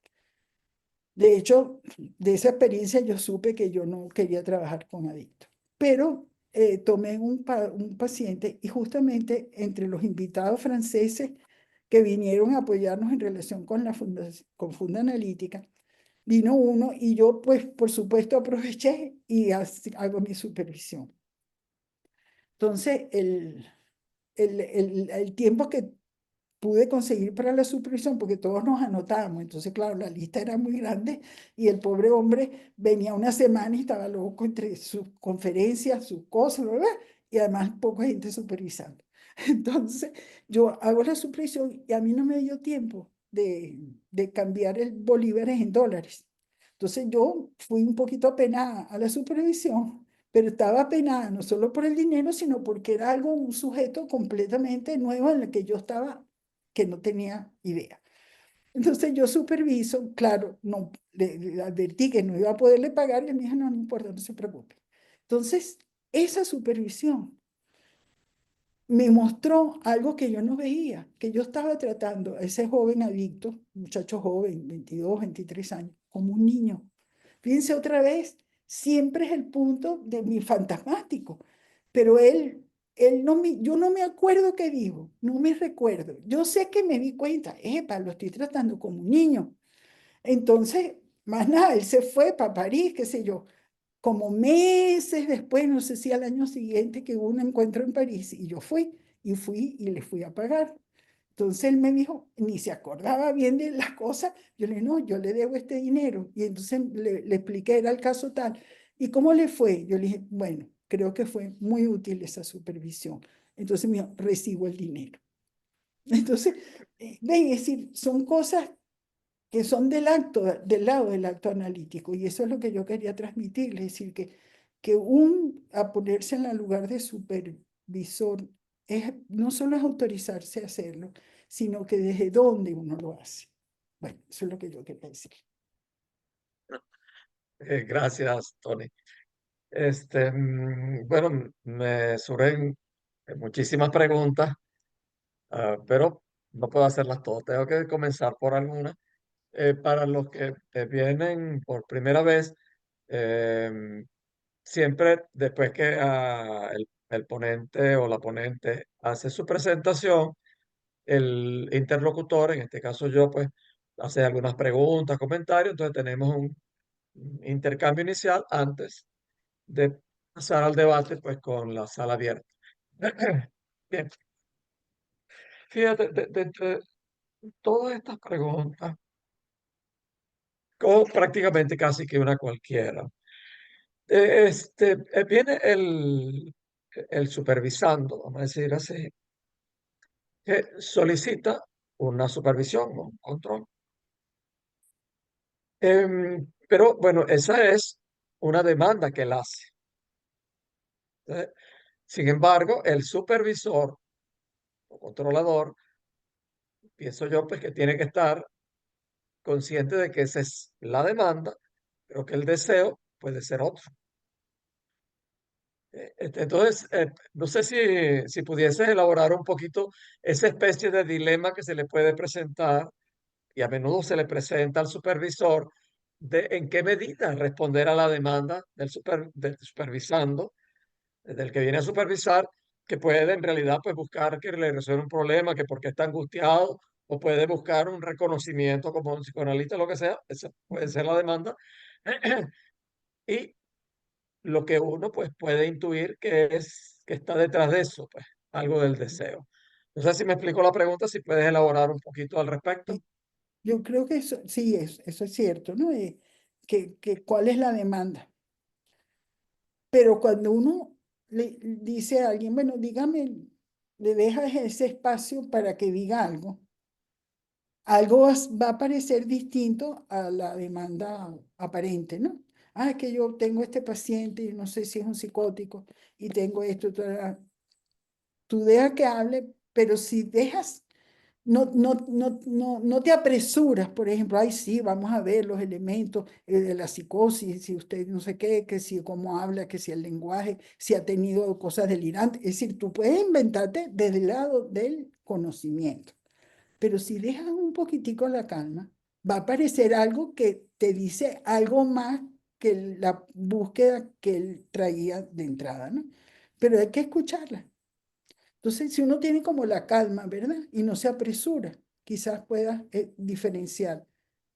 Speaker 2: De hecho, de esa experiencia yo supe que yo no quería trabajar con adictos. Pero tomé un paciente y justamente entre los invitados franceses que vinieron a apoyarnos en relación con con Funda Analítica, vino uno y yo, pues, por supuesto, aproveché y hago mi supervisión. Entonces, el tiempo que pude conseguir para la supervisión, porque todos nos anotábamos, entonces, claro, la lista era muy grande y el pobre hombre venía una semana y estaba loco entre sus conferencias, sus cosas, ¿verdad? Y además poca gente supervisando. Entonces, yo hago la supervisión y a mí no me dio tiempo de cambiar el bolívares en dólares. Entonces, yo fui un poquito apenada a la supervisión, pero estaba apenada no solo por el dinero, sino porque era un sujeto completamente nuevo en el que yo estaba, que no tenía idea. Entonces yo superviso, claro, no, le advertí que no iba a poderle pagar y él me dijo, no, no importa, no se preocupe. Entonces, esa supervisión me mostró algo que yo no veía, que yo estaba tratando a ese joven adicto, muchacho joven, 22, 23 años, como un niño. Fíjense otra vez, siempre es el punto de mi fantasmático, pero él no yo no me acuerdo qué dijo, no me recuerdo. Yo sé que me di cuenta, epa, lo estoy tratando como un niño. Entonces, más nada, él se fue para París, qué sé yo, como meses después, no sé si al año siguiente, que hubo un encuentro en París y yo fui y le fui a pagar. Entonces él me dijo, ni se acordaba bien de las cosas. Yo le dije, no, yo le debo este dinero. Y entonces le expliqué, era el caso tal. ¿Y cómo le fue? Yo le dije, bueno, creo que fue muy útil esa supervisión. Entonces me dijo, recibo el dinero. Entonces, ven, es decir, son cosas que son del lado del acto analítico, y eso es lo que yo quería transmitirles, es decir, que a ponerse en el lugar de supervisor no solo es autorizarse a hacerlo, sino que desde dónde uno lo hace. Bueno, eso es lo que yo quería decir.
Speaker 1: Gracias, Tony. Bueno, me surgen muchísimas preguntas, pero no puedo hacerlas todas. Tengo que comenzar por algunas. Para los que vienen por primera vez, em, siempre después que el ponente o la ponente hace su presentación, el interlocutor, en este caso yo, pues hace algunas preguntas, comentarios, entonces tenemos un intercambio inicial antes de pasar al debate, pues con la sala abierta. Bien, fíjate, de entre todas estas preguntas, prácticamente casi que una cualquiera, viene el supervisando, vamos a decir así, que solicita una supervisión, ¿no? Un control. Pero bueno, esa es una demanda que él hace. Eh, Sin embargo, el supervisor o controlador, pienso yo, pues que tiene que estar consciente de que esa es la demanda, pero que el deseo puede ser otro. Entonces, no sé si pudieses elaborar un poquito esa especie de dilema que se le puede presentar y a menudo se le presenta al supervisor de en qué medida responder a la demanda del supervisando, del que viene a supervisar, que puede en realidad pues buscar que le resuelva un problema, que porque está angustiado, o puede buscar un reconocimiento como un psicoanalista, lo que sea, esa puede ser la demanda. Y lo que uno pues puede intuir que está detrás de eso, pues algo del deseo. No sé si me explico la pregunta, si puedes elaborar un poquito al respecto.
Speaker 2: Eh, Yo creo que eso, sí, eso es cierto, ¿no? ¿Cuál es la demanda? Pero cuando uno le dice a alguien, bueno, dígame, le dejas ese espacio para que diga algo, algo va a parecer distinto a la demanda aparente, ¿no? Ah, es que yo tengo este paciente y no sé si es un psicótico y tengo esto, tú dejas que hable, pero si dejas, no te apresuras, por ejemplo, ay, sí, vamos a ver los elementos de la psicosis, si usted no sé qué, que si cómo habla, que si el lenguaje, si ha tenido cosas delirantes. Es decir, tú puedes inventarte desde el lado del conocimiento, pero si dejas un poquitico la calma, va a aparecer algo que te dice algo más que la búsqueda que él traía de entrada, ¿no? Pero hay que escucharla. Entonces, si uno tiene como la calma, ¿verdad? Y no se apresura, quizás pueda diferenciar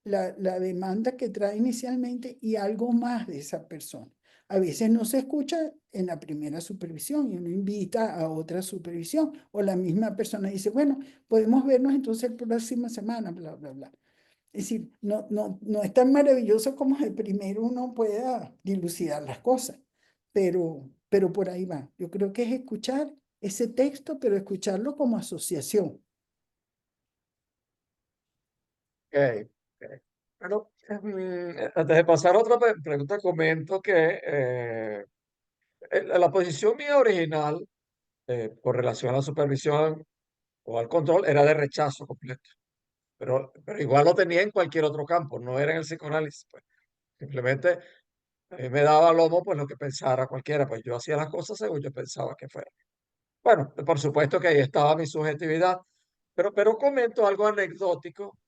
Speaker 2: la demanda que trae inicialmente y algo más de esa persona. A veces no se escucha en la primera supervisión y uno invita a otra supervisión o la misma persona dice, bueno, podemos vernos entonces la próxima semana, bla, bla, bla. Es decir, no es tan maravilloso como de primero uno pueda dilucidar las cosas, pero por ahí va. Yo creo que es escuchar ese texto, pero escucharlo como asociación.
Speaker 1: Ok, ok. Bueno, antes de pasar a otra pregunta, comento que la posición mía original con relación a la supervisión o al control era de rechazo completo, pero igual lo tenía en cualquier otro campo, no era en el psicoanálisis, pues. Simplemente a mí me daba lomo pues lo que pensara cualquiera, pues yo hacía las cosas según yo pensaba que fuera. Bueno, por supuesto que ahí estaba mi subjetividad, pero comento algo anecdótico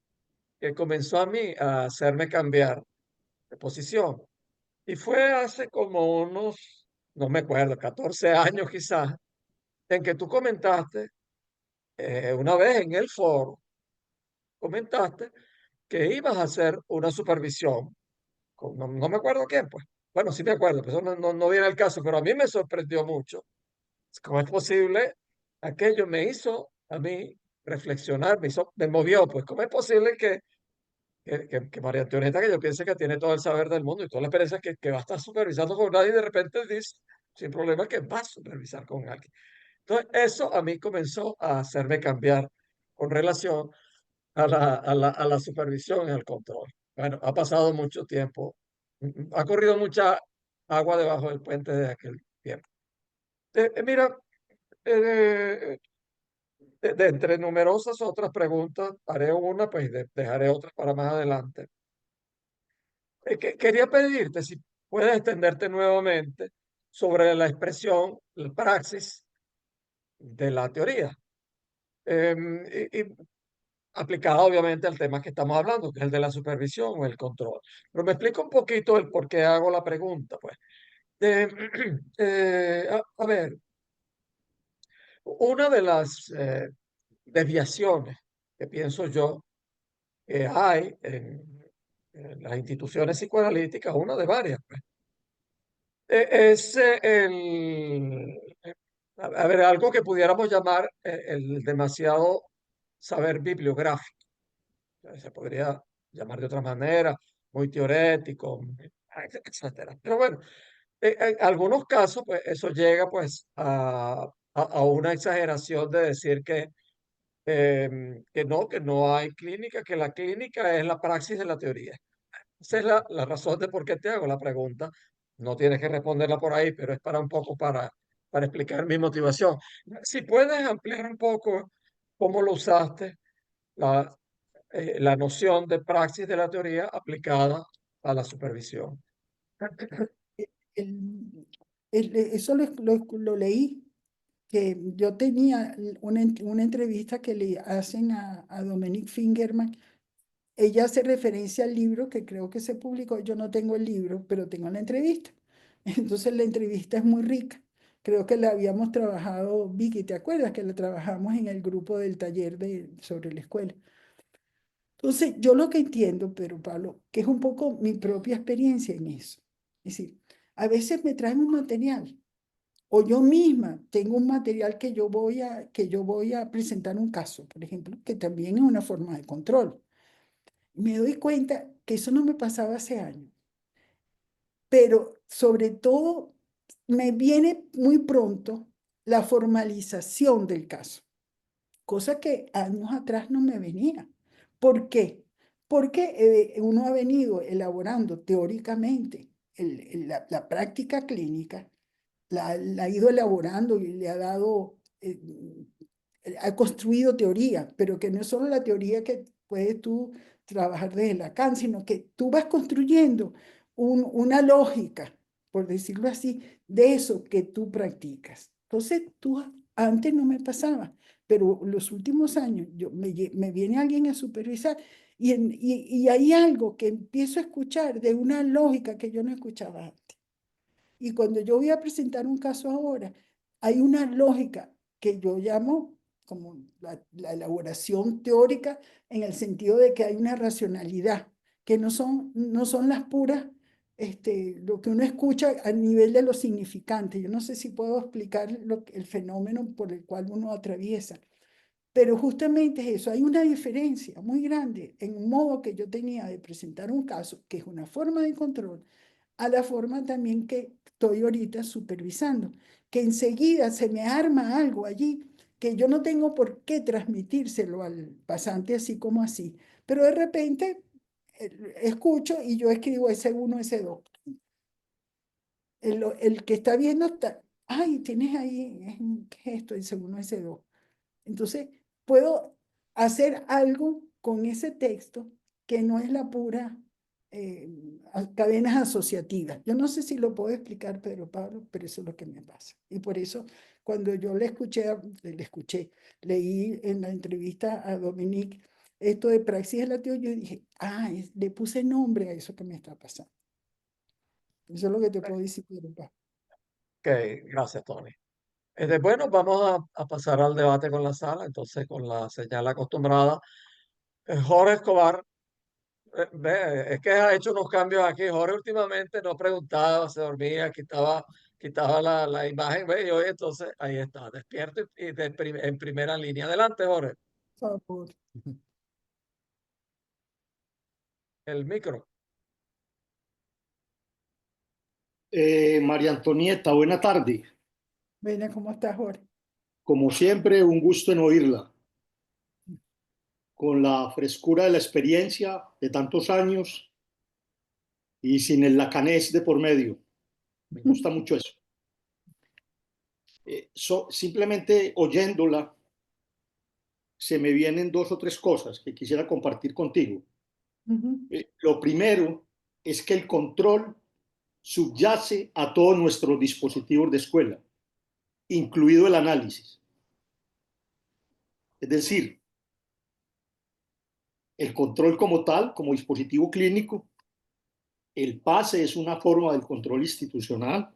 Speaker 1: que comenzó a mí a hacerme cambiar de posición. Y fue hace como unos, no me acuerdo, 14 años quizás, en que tú comentaste, una vez en el foro, comentaste que ibas a hacer una supervisión, no me acuerdo quién, pues. Bueno, sí me acuerdo, pues eso no viene al caso, pero a mí me sorprendió mucho. ¿Cómo es posible? Aquello me hizo a mí reflexionar, me movió, pues, ¿cómo es posible que María Antonieta, que yo piense que tiene todo el saber del mundo y toda la experiencia que va a estar supervisando con nadie, y de repente dice, sin problema, que va a supervisar con alguien? Entonces, eso a mí comenzó a hacerme cambiar con relación a la supervisión y al control. Bueno, ha pasado mucho tiempo, ha corrido mucha agua debajo del puente de aquel tiempo. Mira, eh, de entre numerosas otras preguntas, haré una, pues dejaré otras para más adelante. Quería pedirte si puedes extenderte nuevamente sobre la expresión, la praxis de la teoría, y aplicada obviamente al tema que estamos hablando, que es el de la supervisión o el control. Pero me explico un poquito el por qué hago la pregunta, pues. Eh, a ver, una de las desviaciones que pienso yo que hay en las instituciones psicoanalíticas, una de varias, pues, es a ver, algo que pudiéramos llamar el demasiado saber bibliográfico. Se podría llamar de otra manera, muy teorético, etcétera. Pero bueno, en algunos casos, pues eso llega pues a una exageración de decir que no hay clínica, que la clínica es la praxis de la teoría. Esa es la razón de por qué te hago la pregunta. No tienes que responderla por ahí, pero es para un poco para explicar mi motivación. Si puedes ampliar un poco cómo lo usaste, la, la noción de praxis de la teoría aplicada a la supervisión.
Speaker 2: El, Eso lo leí, que yo tenía una entrevista que le hacen a Dominique Fingerman. Ella hace referencia al libro que creo que se publicó. Yo no tengo el libro, pero tengo la entrevista. Entonces la entrevista es muy rica. Creo que la habíamos trabajado, Vicky, ¿te acuerdas que la trabajamos en el grupo del taller sobre la escuela? Entonces, yo lo que entiendo, pero Pablo, que es un poco mi propia experiencia en eso. Es decir, a veces me traen un material o yo misma tengo un material que yo voy a presentar un caso, por ejemplo, que también es una forma de control. Me doy cuenta que eso no me pasaba hace años, pero sobre todo me viene muy pronto la formalización del caso, cosa que años atrás no me venía. ¿Por qué? Porque uno ha venido elaborando teóricamente la práctica clínica, la ha ido elaborando y le ha dado, ha construido teoría, pero que no es solo la teoría que puedes tú trabajar desde Lacan, sino que tú vas construyendo una lógica, por decirlo así, de eso que tú practicas. Entonces, antes no me pasaba, pero los últimos años me viene alguien a supervisar y hay algo que empiezo a escuchar de una lógica que yo no escuchaba antes. Y cuando yo voy a presentar un caso ahora, hay una lógica que yo llamo como la elaboración teórica en el sentido de que hay una racionalidad, que no son las puras, lo que uno escucha a nivel de los significantes. Yo no sé si puedo explicar el fenómeno por el cual uno atraviesa, pero justamente es eso. Hay una diferencia muy grande en un modo que yo tenía de presentar un caso, que es una forma de control, a la forma también que estoy ahorita supervisando, que enseguida se me arma algo allí que yo no tengo por qué transmitírselo al pasante así como así, pero de repente escucho y yo escribo S1, S2. El que está viendo está, ay, tienes ahí, ¿qué es esto? S1, S2. Entonces, puedo hacer algo con ese texto que no es la pura eh, cadenas asociativas. Yo no sé si lo puedo explicar, Pedro Pablo, pero eso es lo que me pasa. Y por eso, cuando yo leí en la entrevista a Dominique esto de praxis relativo, yo dije, le puse nombre a eso que me está pasando. Eso es lo que te puedo decir, Pedro Pablo.
Speaker 1: Ok, gracias, Tony. Bueno, vamos a pasar al debate con la sala, entonces con la señal acostumbrada. Jorge Escobar, es que ha hecho unos cambios aquí. Jorge últimamente no preguntaba, se dormía, quitaba la imagen, ve, y hoy entonces ahí está, despierto en primera línea. Adelante, Jorge,
Speaker 2: Por favor.
Speaker 1: el micro.
Speaker 3: María Antonieta, buena tarde.
Speaker 2: Ven, ¿cómo estás, Jorge?
Speaker 3: Como siempre, un gusto en oírla, con la frescura de la experiencia de tantos años y sin el lacanés de por medio. Me gusta mucho eso. Simplemente oyéndola, se me vienen dos o tres cosas que quisiera compartir contigo. Lo primero es que el control subyace a todos nuestros dispositivos de escuela, incluido el análisis. Es decir, el control como tal, como dispositivo clínico, el pase es una forma del control institucional,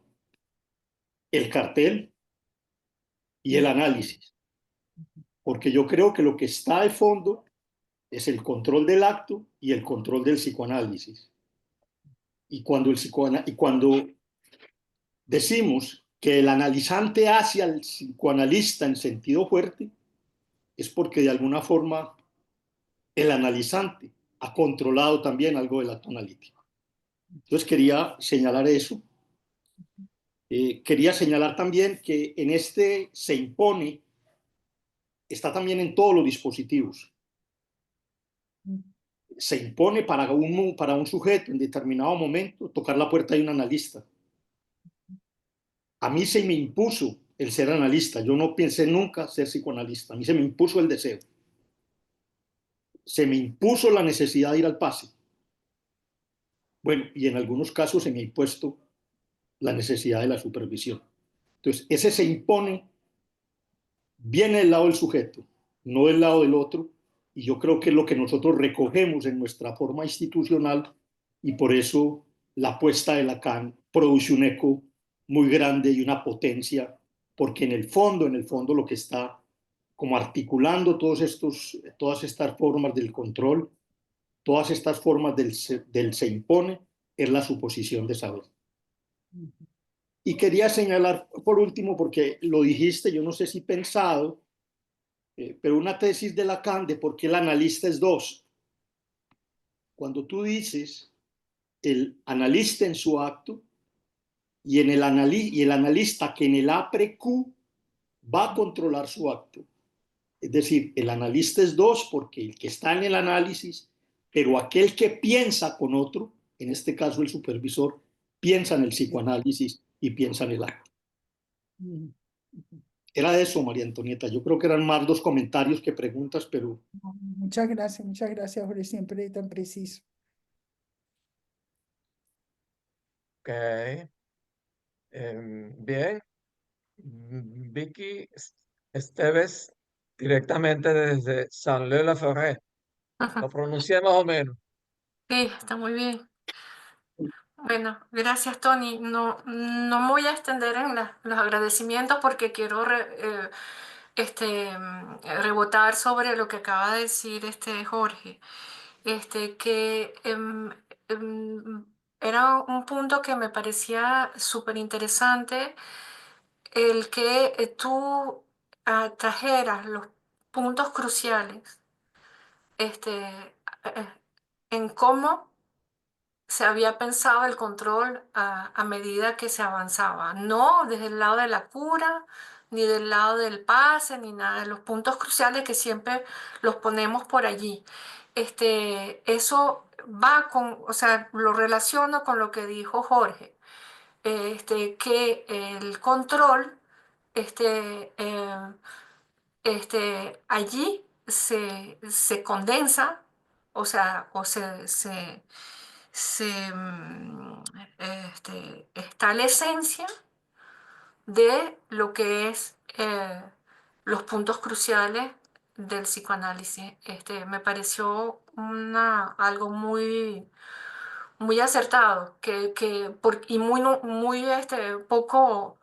Speaker 3: el cartel y el análisis, porque yo creo que lo que está de fondo es el control del acto y el control del psicoanálisis. Y cuando decimos que el analizante hace al psicoanalista en sentido fuerte, es porque de alguna forma el analizante ha controlado también algo del acto analítico. Entonces quería señalar eso. Quería señalar también que en este se impone, está también en todos los dispositivos. Se impone para un sujeto en determinado momento tocar la puerta de un analista. A mí se me impuso el ser analista. Yo no pensé nunca ser psicoanalista. A mí se me impuso el deseo. Se me impuso la necesidad de ir al pase. Bueno, y en algunos casos se me ha impuesto la necesidad de la supervisión. Entonces, ese se impone viene del lado del sujeto, no del lado del otro, y yo creo que es lo que nosotros recogemos en nuestra forma institucional, y por eso la apuesta de Lacan produce un eco muy grande y una potencia, porque en el fondo lo que está como articulando todas estas formas del control, todas estas formas del se impone, es la suposición de saber. Y quería señalar por último, porque lo dijiste, yo no sé si pensado, pero una tesis de Lacan de por qué el analista es dos. Cuando tú dices el analista en su acto y el analista que en el apre Q va a controlar su acto. Es decir, el analista es dos porque el que está en el análisis, pero aquel que piensa con otro, en este caso el supervisor, piensa en el psicoanálisis y piensa en el acto. Era eso, María Antonieta. Yo creo que eran más dos comentarios que preguntas, pero
Speaker 2: Muchas gracias, Jorge, siempre tan preciso.
Speaker 1: Ok. Bien. Vicky Esteves, directamente desde Saint-Leu-la-Forêt.
Speaker 4: Ajá.
Speaker 1: Lo pronuncié más o menos.
Speaker 4: Sí, está muy bien. Bueno, gracias, Tony. No me voy a extender en los agradecimientos porque quiero rebotar sobre lo que acaba de decir Jorge. Que era un punto que me parecía súper interesante el que tú trajeras los puntos cruciales eh, en cómo se había pensado el control a medida que se avanzaba, no desde el lado de la cura, ni del lado del pase, ni nada de los puntos cruciales que siempre los ponemos por allí. Eso va con, o sea, lo relaciono con lo que dijo Jorge, que el control, allí se condensa, o sea, se, mm, está la esencia de lo que es los puntos cruciales del psicoanálisis. Me pareció algo muy acertado y muy, muy poco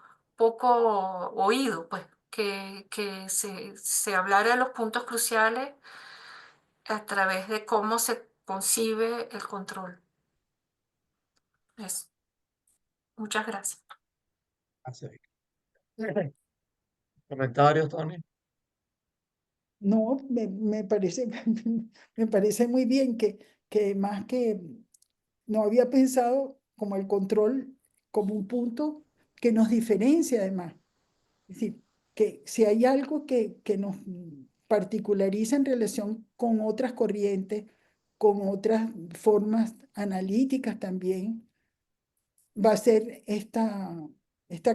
Speaker 4: oído, pues, que se hablara de los puntos cruciales a través de cómo se concibe el control. Eso. Muchas gracias.
Speaker 1: Así. ¿Comentarios, Tony?
Speaker 2: No, me parece, me parece muy bien que más que no había pensado como el control como un punto que nos diferencia además. Es decir, que si hay algo que nos particulariza en relación con otras corrientes, con otras formas analíticas también, va a ser esta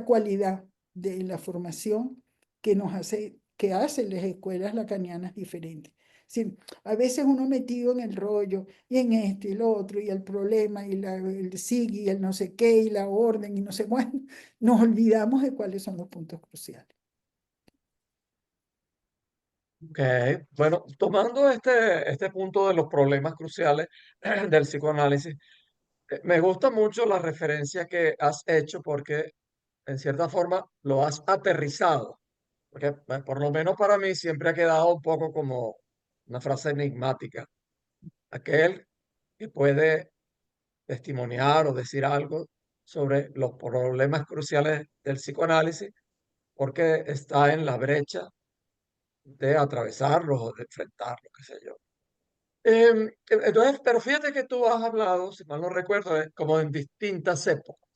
Speaker 2: cualidad de la formación que hace las escuelas lacanianas diferentes. Sí, a veces uno metido en el rollo y en esto y lo otro y el problema y el SIG y el no sé qué y la orden y no sé cuándo, nos olvidamos de cuáles son los puntos cruciales.
Speaker 1: Ok, bueno, tomando este punto de los problemas cruciales del psicoanálisis, me gusta mucho la referencia que has hecho porque en cierta forma lo has aterrizado, porque por lo menos para mí siempre ha quedado un poco como una frase enigmática. Aquel que puede testimoniar o decir algo sobre los problemas cruciales del psicoanálisis porque está en la brecha de atravesarlos o de enfrentarlos, qué sé yo. Entonces, pero fíjate que tú has hablado, si mal no recuerdo, como en distintas épocas.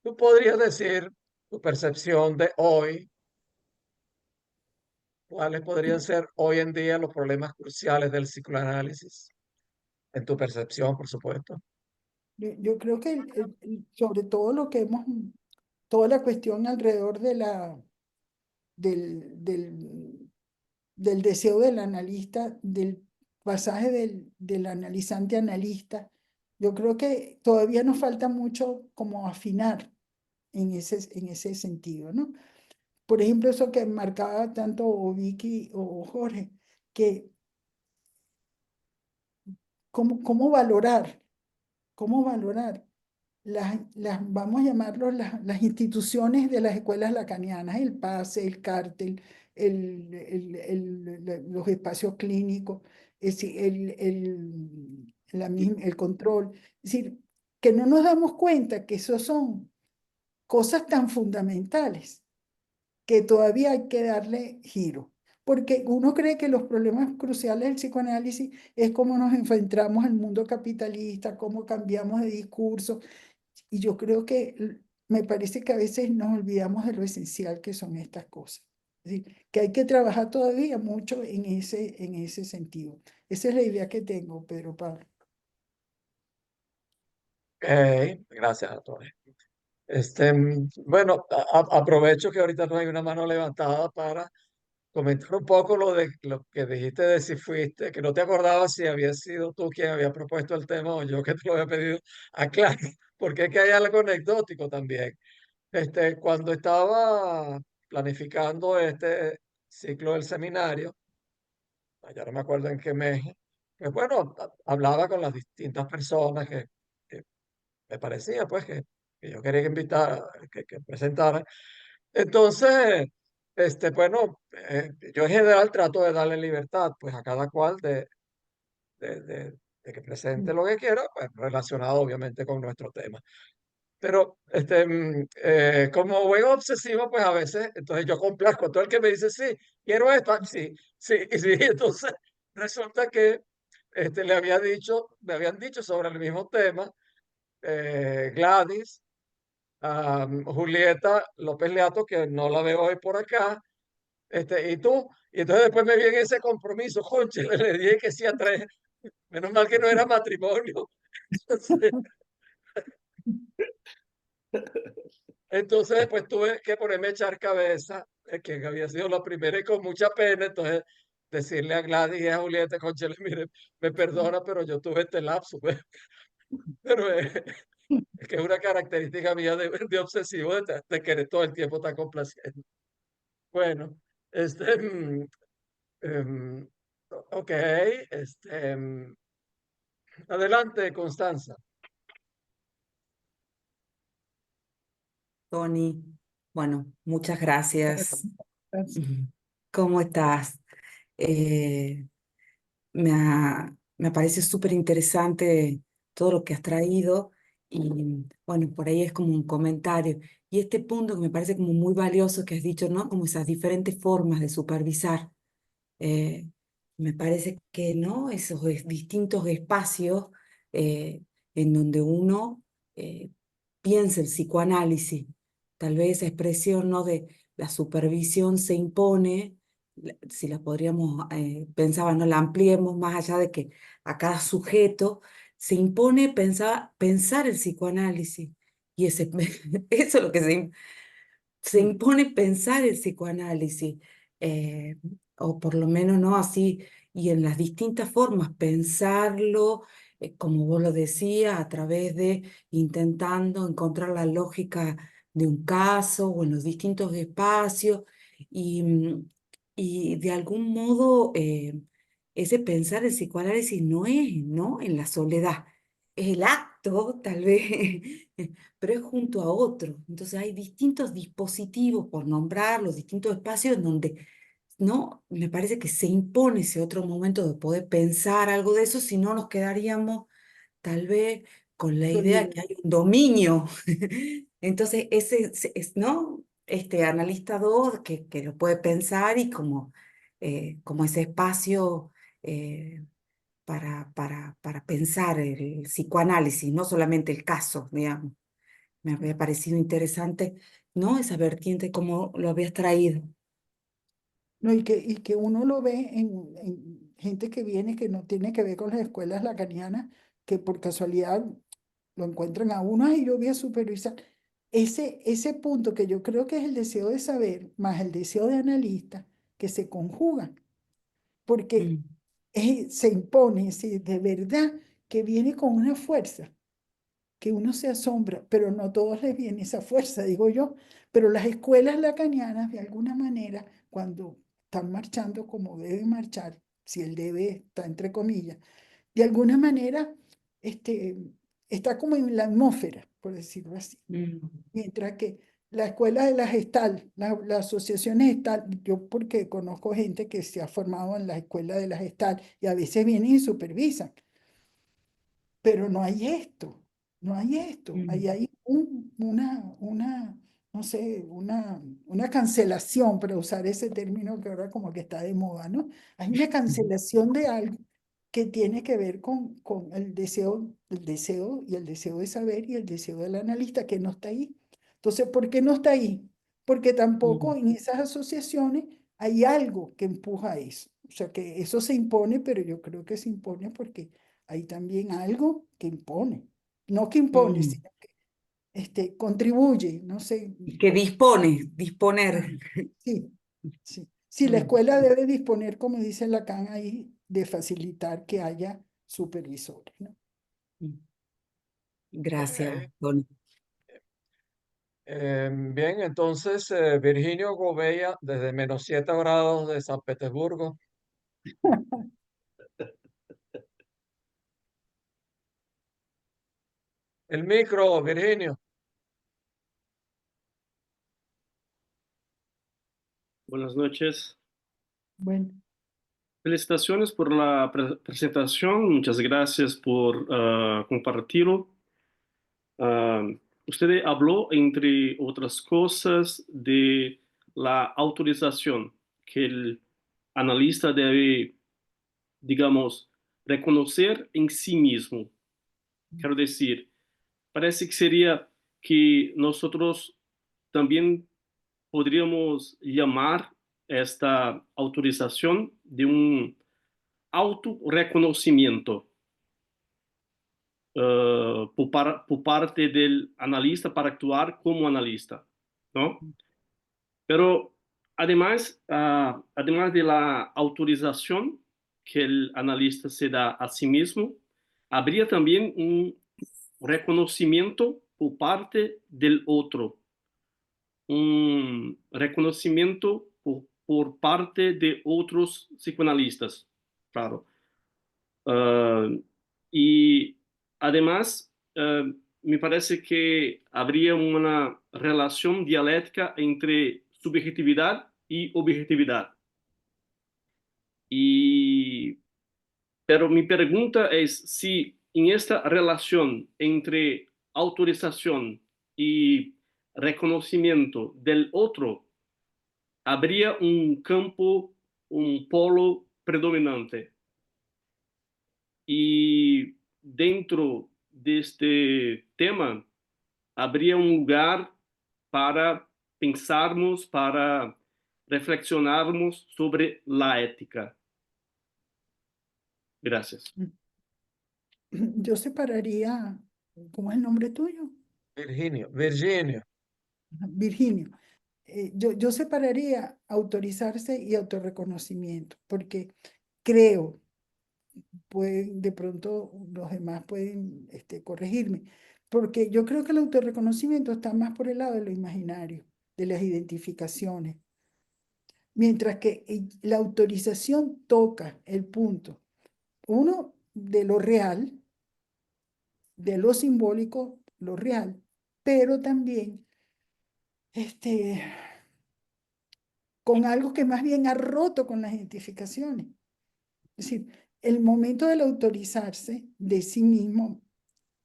Speaker 1: Tú podrías decir tu percepción de hoy, cuáles podrían ser hoy en día los problemas cruciales del psicoanálisis, en tu percepción, por supuesto.
Speaker 2: Yo creo que sobre todo toda la cuestión alrededor del deseo del analista, del pasaje del analizante analista, Yo creo que todavía nos falta mucho como afinar en ese sentido, ¿no? Por ejemplo, eso que marcaba tanto o Vicky o Jorge, que cómo valorar vamos a llamarlo las instituciones de las escuelas lacanianas, el PASE, el cártel, los espacios clínicos, es decir, el control. Es decir, que no nos damos cuenta que eso son cosas tan fundamentales que todavía hay que darle giro. Porque uno cree que los problemas cruciales del psicoanálisis es cómo nos enfrentamos al mundo capitalista, cómo cambiamos de discurso. Y yo creo que me parece que a veces nos olvidamos de lo esencial que son estas cosas. Es decir, que hay que trabajar todavía mucho en ese sentido. Esa es la idea que tengo, Pedro Pablo.
Speaker 1: Gracias, Antonio. Bueno, aprovecho que ahorita no hay una mano levantada para comentar un poco lo que dijiste de si fuiste, que no te acordabas si había sido tú quien había propuesto el tema o yo que te lo había pedido. Aclaro, porque es que hay algo anecdótico también. Cuando estaba planificando este ciclo del seminario, ya no me acuerdo en qué mes, pues bueno, hablaba con las distintas personas que me parecía pues que yo quería invitar, que presentaran. Entonces, bueno, yo en general trato de darle libertad pues a cada cual de que presente lo que quiera, pues relacionado obviamente con nuestro tema. Pero como buen obsesivo, pues a veces, entonces yo complazco a todo el que me dice, sí, quiero esto, sí, sí, y sí, entonces resulta que me habían dicho sobre el mismo tema, Gladys, Julieta López Leato, que no la veo hoy por acá, y tú, y entonces después me viene ese compromiso, conche, le dije que sí a tres, menos mal que no era matrimonio. Entonces, pues tuve que ponerme a echar cabeza, que había sido la primera y con mucha pena, entonces decirle a Gladys y a Julieta, conchale, mire, me perdona, pero yo tuve este lapso, pues. Pero es que es una característica mía de obsesivo, de querer todo el tiempo estar complaciendo. Bueno, este, mm, em, ok, adelante, Constanza.
Speaker 5: Tony, bueno, muchas gracias.
Speaker 2: Gracias.
Speaker 5: ¿Cómo estás? Eh, me parece súper interesante todo lo que has traído y bueno, por ahí es como un comentario. Y este punto que me parece como muy valioso que has dicho, ¿no? Como esas diferentes formas de supervisar. Eh, Me parece que, ¿no? Esos distintos espacios eh, en donde uno piensa el psicoanálisis, tal vez esa expresión, ¿no? De la supervisión se impone, si la podríamos, pensaba, no la ampliemos más allá de que a cada sujeto se impone pensar el psicoanálisis. Y eso es lo que se impone pensar el psicoanálisis, eh, o por lo menos no así, y en las distintas formas, pensarlo, como vos lo decías, a través de intentando encontrar la lógica de un caso o en los distintos espacios, y, y de algún modo ese pensar el psicoanálisis no es, ¿no? En la soledad, es el acto, tal vez, pero es junto a otro. Entonces hay distintos dispositivos, por nombrar los distintos espacios en donde no, me parece que se impone ese otro momento de poder pensar algo de eso, si no nos quedaríamos tal vez con la idea que hay un dominio. Entonces es, ¿no? Este analista 2 que lo puede pensar y como ese espacio para pensar el psicoanálisis, no solamente el caso, digamos. Me había parecido interesante, ¿no? Esa vertiente, como lo habías traído.
Speaker 2: No, y que uno lo ve en gente que viene que no tiene que ver con las escuelas lacanianas, que por casualidad lo encuentran a uno, y yo voy a supervisar. Ese punto que yo creo que es el deseo de saber más el deseo de analista, que se conjugan, porque
Speaker 5: Mm,
Speaker 2: se impone, si de verdad que viene con una fuerza, que uno se asombra, pero no a todos les viene esa fuerza, digo yo. Pero las escuelas lacanianas, de alguna manera, cuando están marchando como deben marchar, si el debe está entre comillas, de alguna manera está como en la atmósfera, por decirlo así. Mientras que la escuela de la Gestal, la asociación Gestal, yo porque conozco gente que se ha formado en la escuela de la Gestal y a veces vienen y supervisan, pero no hay esto, no hay esto, ahí hay no sé, una cancelación, para usar ese término que ahora como que está de moda, ¿no? Hay una cancelación de algo que tiene que ver con el deseo y el deseo de saber y el deseo del analista que no está ahí. Entonces, ¿por qué no está ahí? Porque tampoco en esas asociaciones hay algo que empuja a eso. O sea, que eso se impone, pero yo creo que se impone porque hay también algo que impone. No que impone, sino que contribuye, no sé.
Speaker 5: Y que disponer.
Speaker 2: Sí, sí. Sí, la escuela debe disponer, como dice Lacan ahí, de facilitar que haya supervisores, ¿no?
Speaker 5: Gracias,
Speaker 1: Ok.
Speaker 5: Tony.
Speaker 1: Bien, entonces Virginio Gobella, desde -7 grados de San Petersburgo. El micro, Virginio.
Speaker 6: Buenas noches.
Speaker 2: Bueno,
Speaker 6: Felicitaciones por la presentación. Muchas gracias por compartirlo. Ah, usted habló, entre otras cosas, de la autorización que el analista debe, digamos, reconocer en sí mismo. Quiero decir, parece que sería que nosotros también podríamos llamar esta autorización de un autorreconocimiento por parte del analista para actuar como analista, ¿no? Pero además, además de la autorización que el analista se da a sí mismo, habría también un reconocimiento por parte del otro, un reconocimiento por parte de otros psicoanalistas, claro. Y además, me parece que habría una relación dialéctica entre subjetividad y objetividad. Y, pero mi pregunta es si en esta relación entre autorización y reconocimiento del otro, habría un campo, un polo predominante. Y dentro de este tema, habría un lugar para pensarmos, para reflexionarmos sobre la ética. Gracias.
Speaker 2: yo separaría, ¿cómo es el nombre tuyo?
Speaker 1: Virginio, Virginio.
Speaker 2: Virginio. Yo separaría autorizarse y autorreconocimiento, porque creo, de pronto los demás pueden corregirme, porque yo creo que el autorreconocimiento está más por el lado de lo imaginario, de las identificaciones, mientras que la autorización toca el punto, uno, de lo real, de lo simbólico, lo real, pero también con algo que más bien ha roto con las identificaciones. Es decir, el momento del autorizarse de sí mismo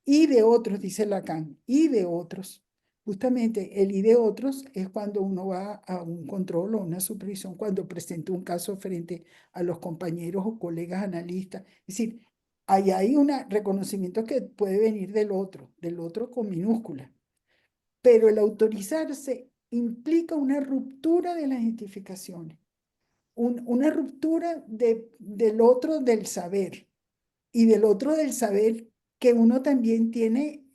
Speaker 2: y de otros, dice Lacan, y de otros. Justamente el y de otros es cuando uno va a un control o una supervisión, cuando presenta un caso frente a los compañeros o colegas analistas. Es decir, ahí hay un reconocimiento que puede venir del otro con minúscula. Pero el autorizarse implica una ruptura de las identificaciones, una ruptura del otro del saber y del otro del saber que uno también tiene,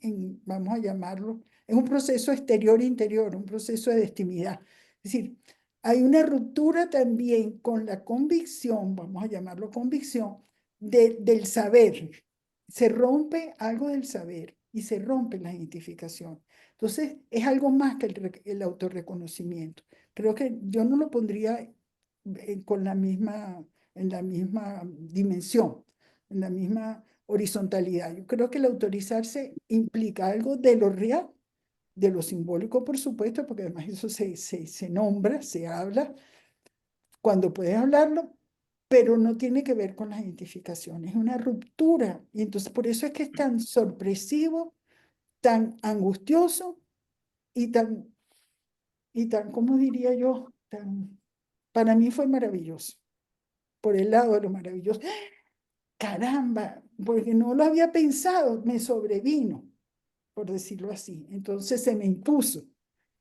Speaker 2: vamos a llamarlo, es un proceso exterior-interior, un proceso de destimidad. Es decir, hay una ruptura también con la convicción, vamos a llamarlo convicción, del saber. se rompe algo del saber y se rompe la identificación. Entonces, es algo más que el autorreconocimiento. Creo que yo no lo pondría con en la misma dimensión, en la misma horizontalidad. Yo creo que el autorizarse implica algo de lo real, de lo simbólico, por supuesto, porque además eso se nombra, se habla, cuando puedes hablarlo, pero no tiene que ver con las identificaciones, es una ruptura. Y entonces por eso es que es tan sorpresivo, tan angustioso y tan, ¿cómo diría yo? Para mí fue maravilloso, por el lado de lo maravilloso. Caramba, porque no lo había pensado, me sobrevino, por decirlo así. Entonces se me impuso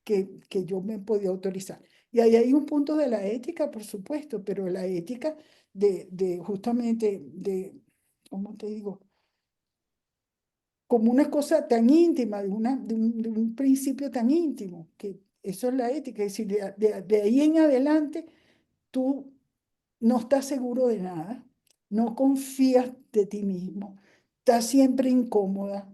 Speaker 2: que yo me podía autorizar. Y ahí hay un punto de la ética, por supuesto, pero la ética de justamente, ¿cómo te digo? Como una cosa tan íntima, de un principio tan íntimo, que eso es la ética. Es decir, de ahí en adelante, tú no estás seguro de nada, no confías de ti mismo, estás siempre incómoda,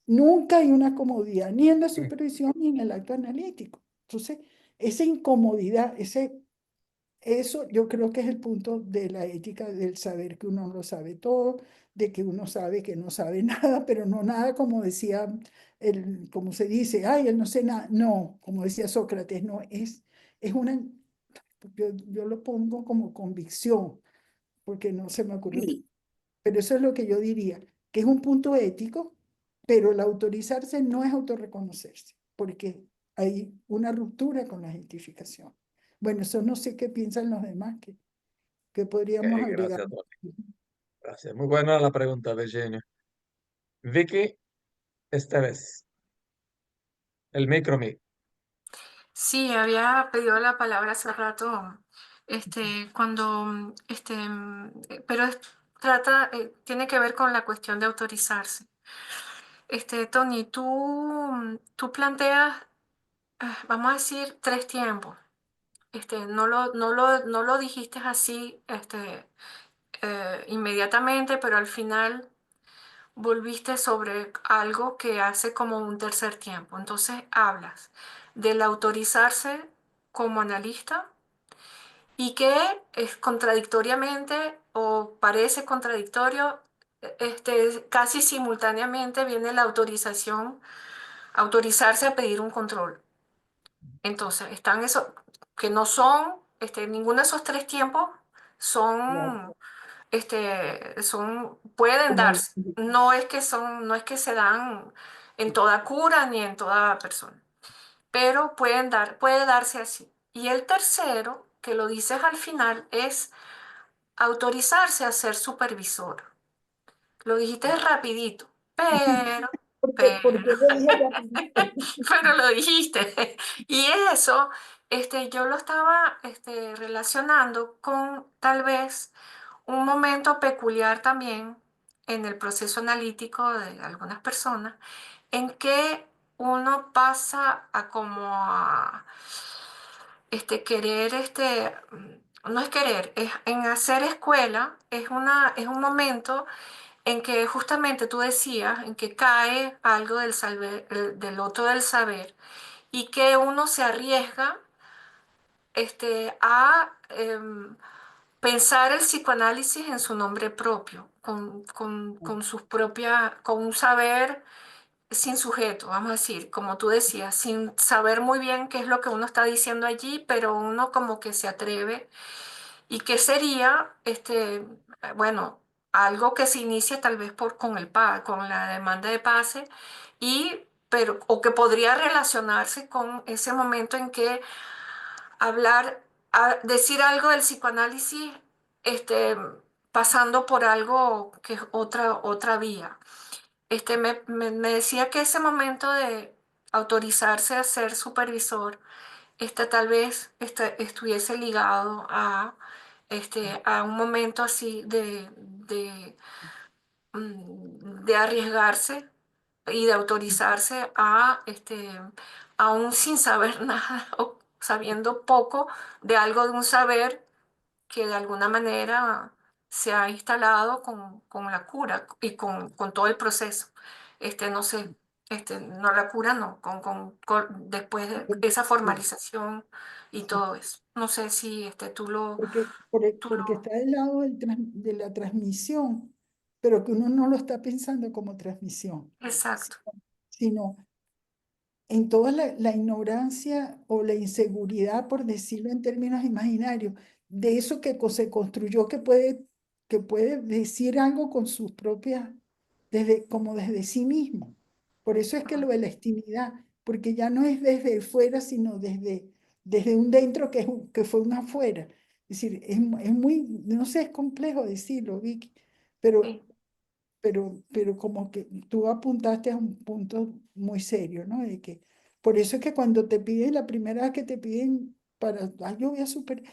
Speaker 2: nunca hay una comodidad, ni en la supervisión ni en el acto analítico. Entonces, esa incomodidad, eso yo creo que es el punto de la ética, del saber que uno lo sabe todo, de que uno sabe que no sabe nada, pero no nada como decía, como se dice, ay, él no sé nada. No, como decía Sócrates, no, es una, yo lo pongo como convicción, porque no se me ocurre. Pero eso es lo que yo diría, que es un punto ético, pero el autorizarse no es autorreconocerse, porque hay una ruptura con la identificación. Bueno, eso no sé qué piensan los demás, que
Speaker 1: Ok,
Speaker 2: podríamos agregar.
Speaker 1: gracias, Tony. Gracias. Muy buena la pregunta, Virginia. Vicky Esteves, el micro me.
Speaker 4: Sí, había pedido la palabra hace rato, pero tiene que ver con la cuestión de autorizarse. Tony, tú planteas, vamos a decir, 3 tiempos. No lo dijiste así, inmediatamente, pero al final volviste sobre algo que hace como un tercer tiempo. Entonces hablas del autorizarse como analista y que es contradictoriamente o parece contradictorio, casi simultáneamente viene la autorizarse a pedir un control. Entonces, están esos que no son, ninguno de esos 3 tiempos
Speaker 2: Claro,
Speaker 4: son, pueden
Speaker 2: como,
Speaker 4: darse. No es que se dan en toda cura ni en toda persona, pero puede darse así. Y el tercero, que lo dices al final, es autorizarse a ser supervisor. Lo dijiste rapidito,
Speaker 2: porque lo dije rapidito.
Speaker 4: pero lo dijiste. Y eso, yo lo estaba, relacionando con tal vez un momento peculiar también en el proceso analítico de algunas personas, en que uno pasa a como a querer, no es querer, es en hacer escuela, es un momento en que justamente tú decías, en que cae algo del otro del saber y que uno se arriesga a pensar el psicoanálisis en su nombre propio, con un saber sin sujeto, vamos a decir, como tú decías, sin saber muy bien qué es lo que uno está diciendo allí, pero uno como que se atreve. ¿Y qué sería, bueno, algo que se inicia tal vez con la demanda de pase, o que podría relacionarse con ese momento en que decir algo del psicoanálisis, este, pasando por algo que es otra vía? Me decía que ese momento de autorizarse a ser supervisor, tal vez estuviese ligado a un momento así de arriesgarse y de autorizarse aún sin saber nada o sabiendo poco de algo de un saber que de alguna manera se ha instalado con la cura y con todo el proceso. No sé, no la cura, no, después de esa
Speaker 2: Sí,
Speaker 4: formalización y
Speaker 2: sí.
Speaker 4: todo eso. No sé si tú
Speaker 2: Porque
Speaker 4: lo,
Speaker 2: está del lado de la transmisión, pero que uno no lo está pensando como transmisión,
Speaker 4: exacto.
Speaker 2: sino en toda la ignorancia o la inseguridad, por decirlo en términos imaginarios, de eso se construyó que puede decir algo con sus propias, como desde sí mismo. Por eso es que lo de la estimidad, porque ya no es desde fuera, sino desde un dentro que fue un afuera. Es decir, es muy, no sé, es complejo decirlo, Vicky, pero
Speaker 4: Sí.
Speaker 2: pero como que tú apuntaste a un punto muy serio, ¿no? De que, por eso es que cuando te piden, la primera vez que te piden para, ay, yo voy a super,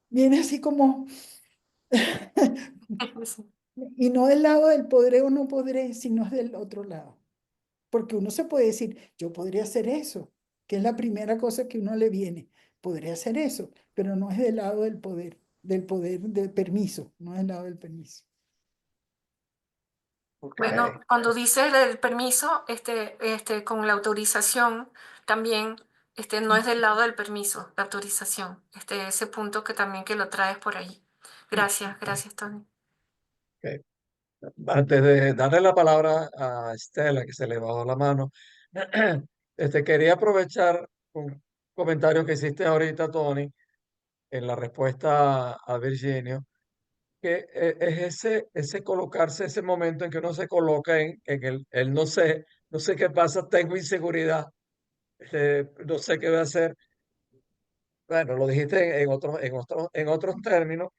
Speaker 2: viene así como,
Speaker 4: Sí.
Speaker 2: y no del lado del podré o no podré, sino del otro lado. Porque uno se puede decir, yo podría hacer eso, que es la primera cosa que uno le viene, podría hacer eso, pero no es del lado del poder, del permiso, no es del lado del permiso.
Speaker 1: Ok.
Speaker 4: Bueno, cuando dice el permiso, con la autorización, también, no es del lado del permiso, la autorización, ese punto que también que lo traes por ahí. Gracias, gracias, Tony.
Speaker 1: Ok. Antes de darle la palabra a Estela, que se le bajó la mano, quería aprovechar un comentario que hiciste ahorita, Tony, en la respuesta a Virginio, que es ese colocarse, ese momento en que uno se coloca en el no sé, no sé qué pasa, tengo inseguridad, no sé qué voy a hacer. Bueno, lo dijiste en otros términos,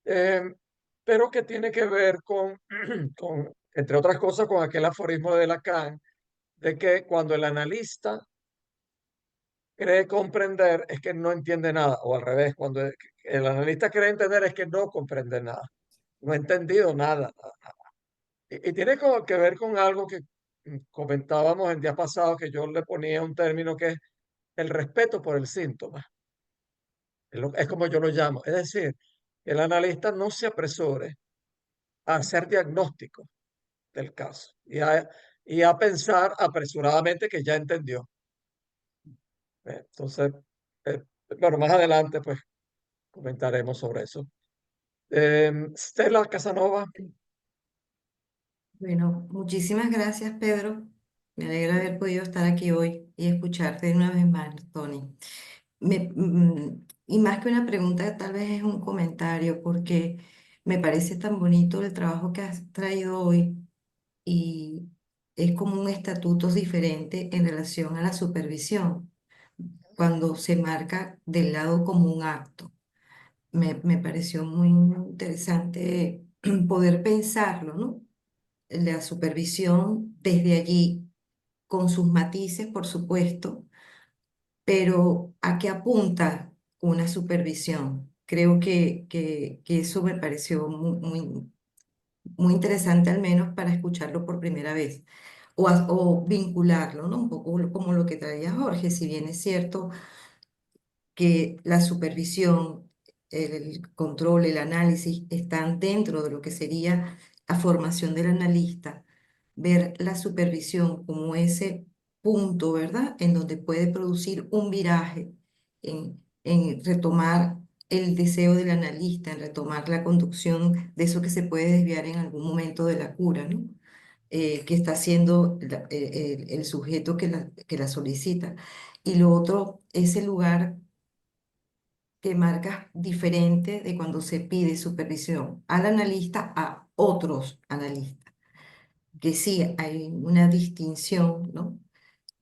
Speaker 1: eh, pero que tiene que ver entre otras cosas, con aquel aforismo de Lacan, de que cuando el analista cree comprender es que no entiende nada, o al revés, cuando el analista cree entender es que no comprende nada, no ha entendido nada. Y tiene que ver con algo que comentábamos el día pasado, que yo le ponía un término que es el respeto por el síntoma. Es como yo lo llamo. Es decir, el analista no se apresure a hacer diagnóstico del caso y a pensar apresuradamente que ya entendió. Entonces, eh, bueno, más adelante pues comentaremos sobre eso. Stella Casanova,
Speaker 7: Bueno, muchísimas gracias, Pedro. Me alegra haber podido estar aquí hoy y escucharte una vez más, Tony. Y más que una pregunta, tal vez es un comentario, porque me parece tan bonito el trabajo que has traído hoy y es como un estatuto diferente en relación a la supervisión, cuando se marca del lado como un acto. Me pareció muy interesante poder pensarlo, ¿no? La supervisión desde allí, con sus matices, por supuesto, pero ¿a qué apunta una supervisión? Creo que eso me pareció muy interesante, al menos para escucharlo por primera vez, o vincularlo, ¿no? Un poco como lo que traía Jorge, si bien es cierto que la supervisión, el control, el análisis están dentro de lo que sería la formación del analista, ver la supervisión como ese punto, ¿verdad? En donde puede producir un viraje, en retomar el deseo del analista, en retomar la conducción de eso que se puede desviar en algún momento de la cura, ¿no? Que está haciendo el sujeto que la solicita. Y lo otro, ese lugar que marcas diferente de cuando se pide supervisión al analista a otros analistas, que sí hay una distinción, ¿no?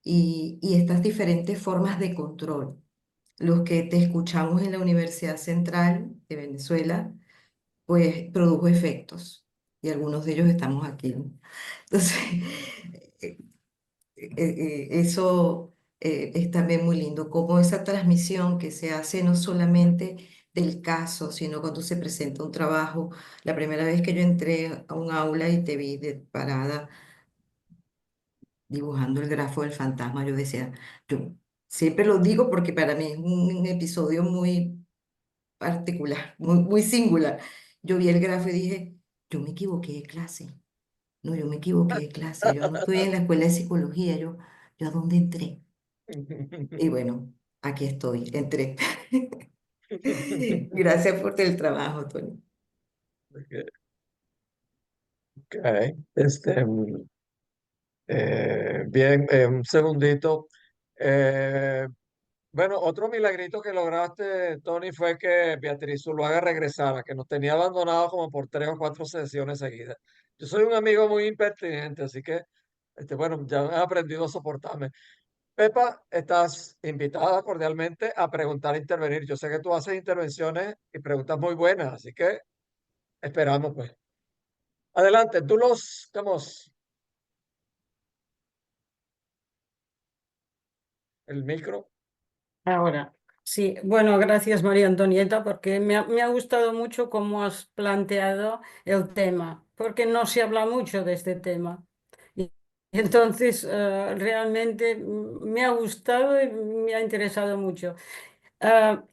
Speaker 7: Y estas diferentes formas de control. Los que te escuchamos en la Universidad Central de Venezuela, pues produjo efectos y algunos de ellos estamos aquí, ¿no? Entonces, eso es también muy lindo, como esa transmisión que se hace no solamente del caso, sino cuando se presenta un trabajo. La primera vez que yo entré a un aula y te vi de parada dibujando el grafo del fantasma, yo decía, yo siempre lo digo porque para mí es un episodio muy particular, muy singular. yo vi el grafo y dije, yo me equivoqué de clase. No, yo me equivoqué de clase. Yo no estoy en la escuela de psicología. ¿Yo a dónde entré? Y bueno, aquí estoy, entré. Gracias por el trabajo, Tony.
Speaker 1: Ok, bien, un segundito. Eh, bueno, otro milagrito que lograste, Tony, fue que Beatriz Zuluaga regresara, que nos tenía abandonados como por 3 o 4 sesiones seguidas. Yo soy un amigo muy impertinente, así que, bueno, ya he aprendido a soportarme. Pepa, estás invitada cordialmente a preguntar e intervenir. Yo sé que tú haces intervenciones y preguntas muy buenas, así que esperamos, pues. Adelante, digamos, el micro.
Speaker 8: Ahora, sí, bueno, gracias María Antonieta, porque me ha gustado mucho cómo has planteado el tema, porque no se habla mucho de este tema. Y entonces, realmente me ha gustado y me ha interesado mucho. Ah,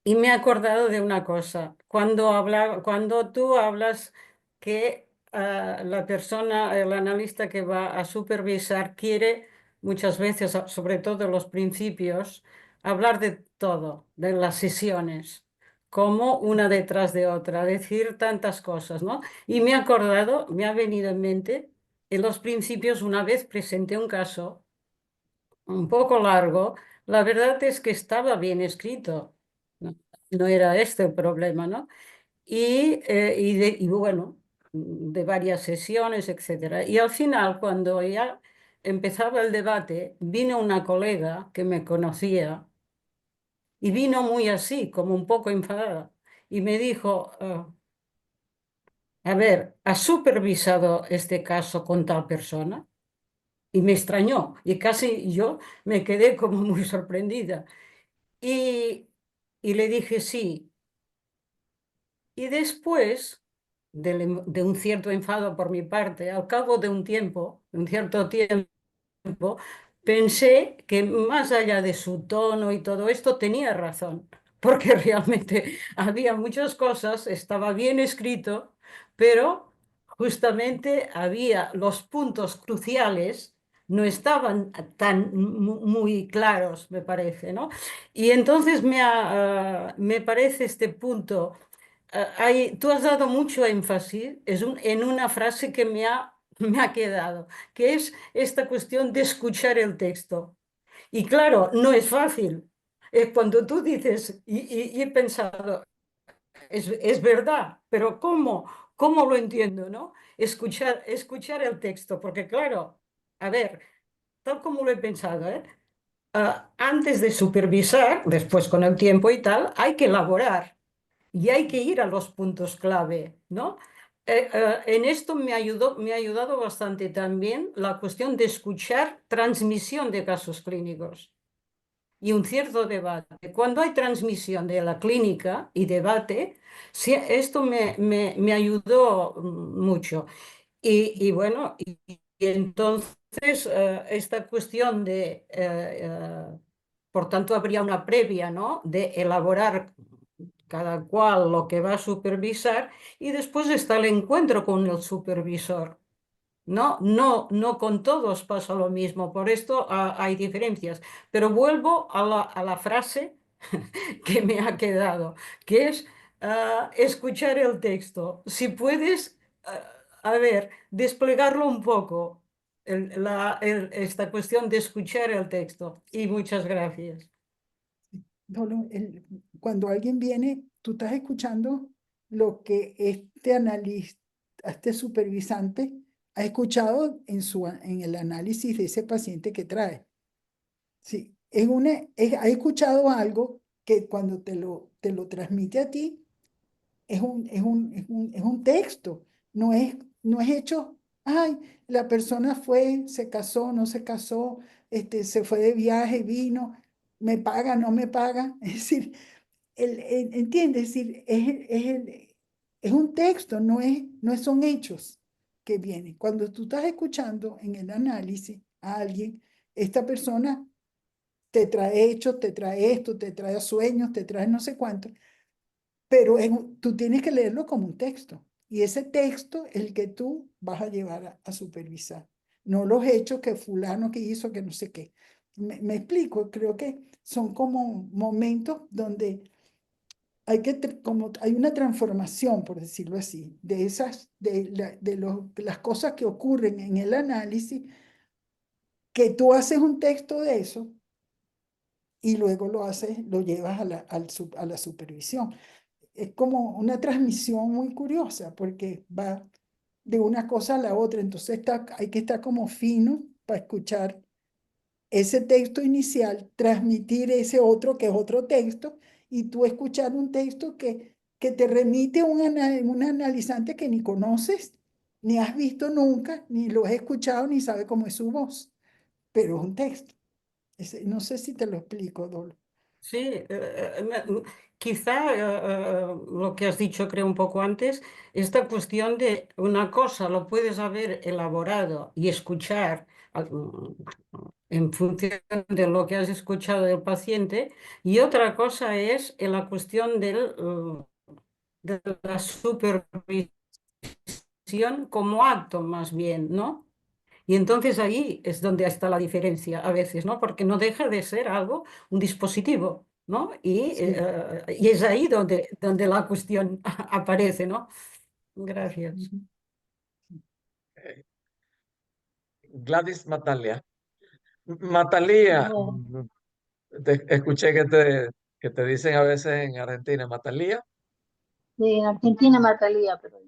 Speaker 8: y me he acordado de una cosa, cuando tú hablas que la persona, el analista que va a supervisar quiere muchas veces, sobre todo en los principios, hablar de todo, de las sesiones, como una detrás de otra, decir tantas cosas, ¿no? Y me he acordado, me ha venido en mente, en los principios una vez presenté un caso un poco largo, la verdad es que estaba bien escrito. No, no era este el problema, ¿no? Y bueno, de varias sesiones, etcétera. Y al final, cuando ya empezaba el debate, vino una colega que me conocía y vino muy así, como un poco enfadada, y me dijo, a ver, ¿has supervisado este caso con tal persona? Y me extrañó y casi yo me quedé como muy sorprendida. Y, y le dije sí. Y después de un cierto enfado por mi parte, al cabo de un tiempo, un cierto tiempo, pensé que más allá de su tono y todo esto, tenía razón, porque realmente había muchas cosas, estaba bien escrito, pero justamente había los puntos cruciales, no estaban tan muy claros, me parece, ¿no? Y entonces me parece este punto. Tú has dado mucho énfasis en una frase que me ha quedado, que es esta cuestión de escuchar el texto. Y claro, no es fácil. Cuando tú dices, y he pensado, es verdad, pero ¿cómo? ¿Cómo lo entiendo, no? Escuchar el texto, porque claro, a ver, tal como lo he pensado, ¿eh? Antes de supervisar, después con el tiempo y tal, hay que elaborar y hay que ir a los puntos clave, ¿no? En esto me ha ayudado bastante también la cuestión de escuchar transmisión de casos clínicos y un cierto debate. Cuando hay transmisión de la clínica y debate, sí, esto me ayudó mucho. Y bueno, y entonces esta cuestión por tanto, habría una previa, ¿no? De elaborar cada cual lo que va a supervisar y después está el encuentro con el supervisor. No con todos pasa lo mismo, por esto hay diferencias. Pero vuelvo a la frase que me ha quedado, que es escuchar el texto. Si puedes, a ver, desplegarlo un poco, esta cuestión de escuchar el texto. Y muchas gracias.
Speaker 2: Cuando alguien viene, tú estás escuchando lo que este analista, este supervisante ha escuchado en el análisis de ese paciente que trae. Sí, ha escuchado algo que cuando te lo transmite a ti, es un texto, no es hecho, ay, la persona fue, se casó, no se casó, se fue de viaje, vino, me paga, no me paga. Es decir, ¿entiendes? Es decir, es un texto, son hechos que vienen. Cuando tú estás escuchando en el análisis a alguien, esta persona te trae hechos, te trae esto, te trae sueños, te trae no sé cuánto, pero tú tienes que leerlo como un texto. Y ese texto es el que tú vas a llevar a supervisar. No los hechos que fulano que hizo, que no sé qué. Me explico, creo que son como momentos donde hay como hay una transformación, por decirlo así, de las cosas que ocurren en el análisis, que tú haces un texto de eso y luego lo llevas a la supervisión. Es como una transmisión muy curiosa porque va de una cosa a la otra, entonces hay que estar como fino para escuchar ese texto inicial, transmitir ese otro que es otro texto, y tú escuchar un texto que te remite a un analizante que ni conoces, ni has visto nunca, ni lo has escuchado, ni sabe cómo es su voz, pero es un texto. No sé si te lo explico, Dolo.
Speaker 8: Sí, quizá lo que has dicho, creo, un poco antes, esta cuestión de una cosa lo puedes haber elaborado y escuchar en función de lo que has escuchado del paciente, y otra cosa es la cuestión de la supervisión como acto más bien, ¿no? Y entonces ahí es donde está la diferencia a veces, ¿no? Porque no deja de ser algo, un dispositivo, ¿no?
Speaker 2: Sí.
Speaker 8: Y es ahí donde la cuestión aparece, ¿no? Gracias.
Speaker 2: Ujú.
Speaker 1: Eh, Gladys Matalia. Matalía,
Speaker 9: Bueno,
Speaker 1: escuché que te dicen a veces en Argentina, Matalía.
Speaker 9: sí, en Argentina Matalia, pero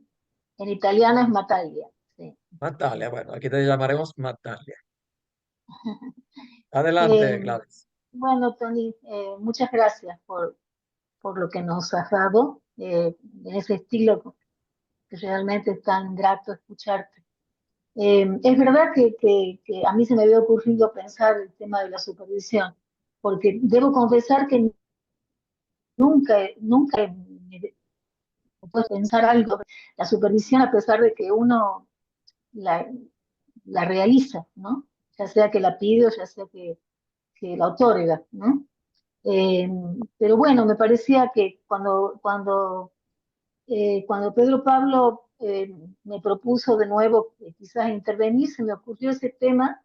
Speaker 9: en italiano es Matalia. Sí.
Speaker 1: Matalia, bueno, aquí te llamaremos Matalia.
Speaker 9: Eh,
Speaker 1: Adelante, Gladys.
Speaker 9: bueno, Tony, muchas gracias por lo que nos has dado en ese estilo que realmente es tan grato escucharte. Es verdad que a mí se me había ocurrido pensar el tema de la supervisión, porque debo confesar que nunca me puedo pensar algo. La supervisión, a pesar de que uno la, la realiza, ¿no? Ya sea que la pide o ya sea que la otorga, ¿no? Eh, pero bueno, me parecía que cuando Pedro Pablo me propuso de nuevo quizás intervenir, se me ocurrió ese tema.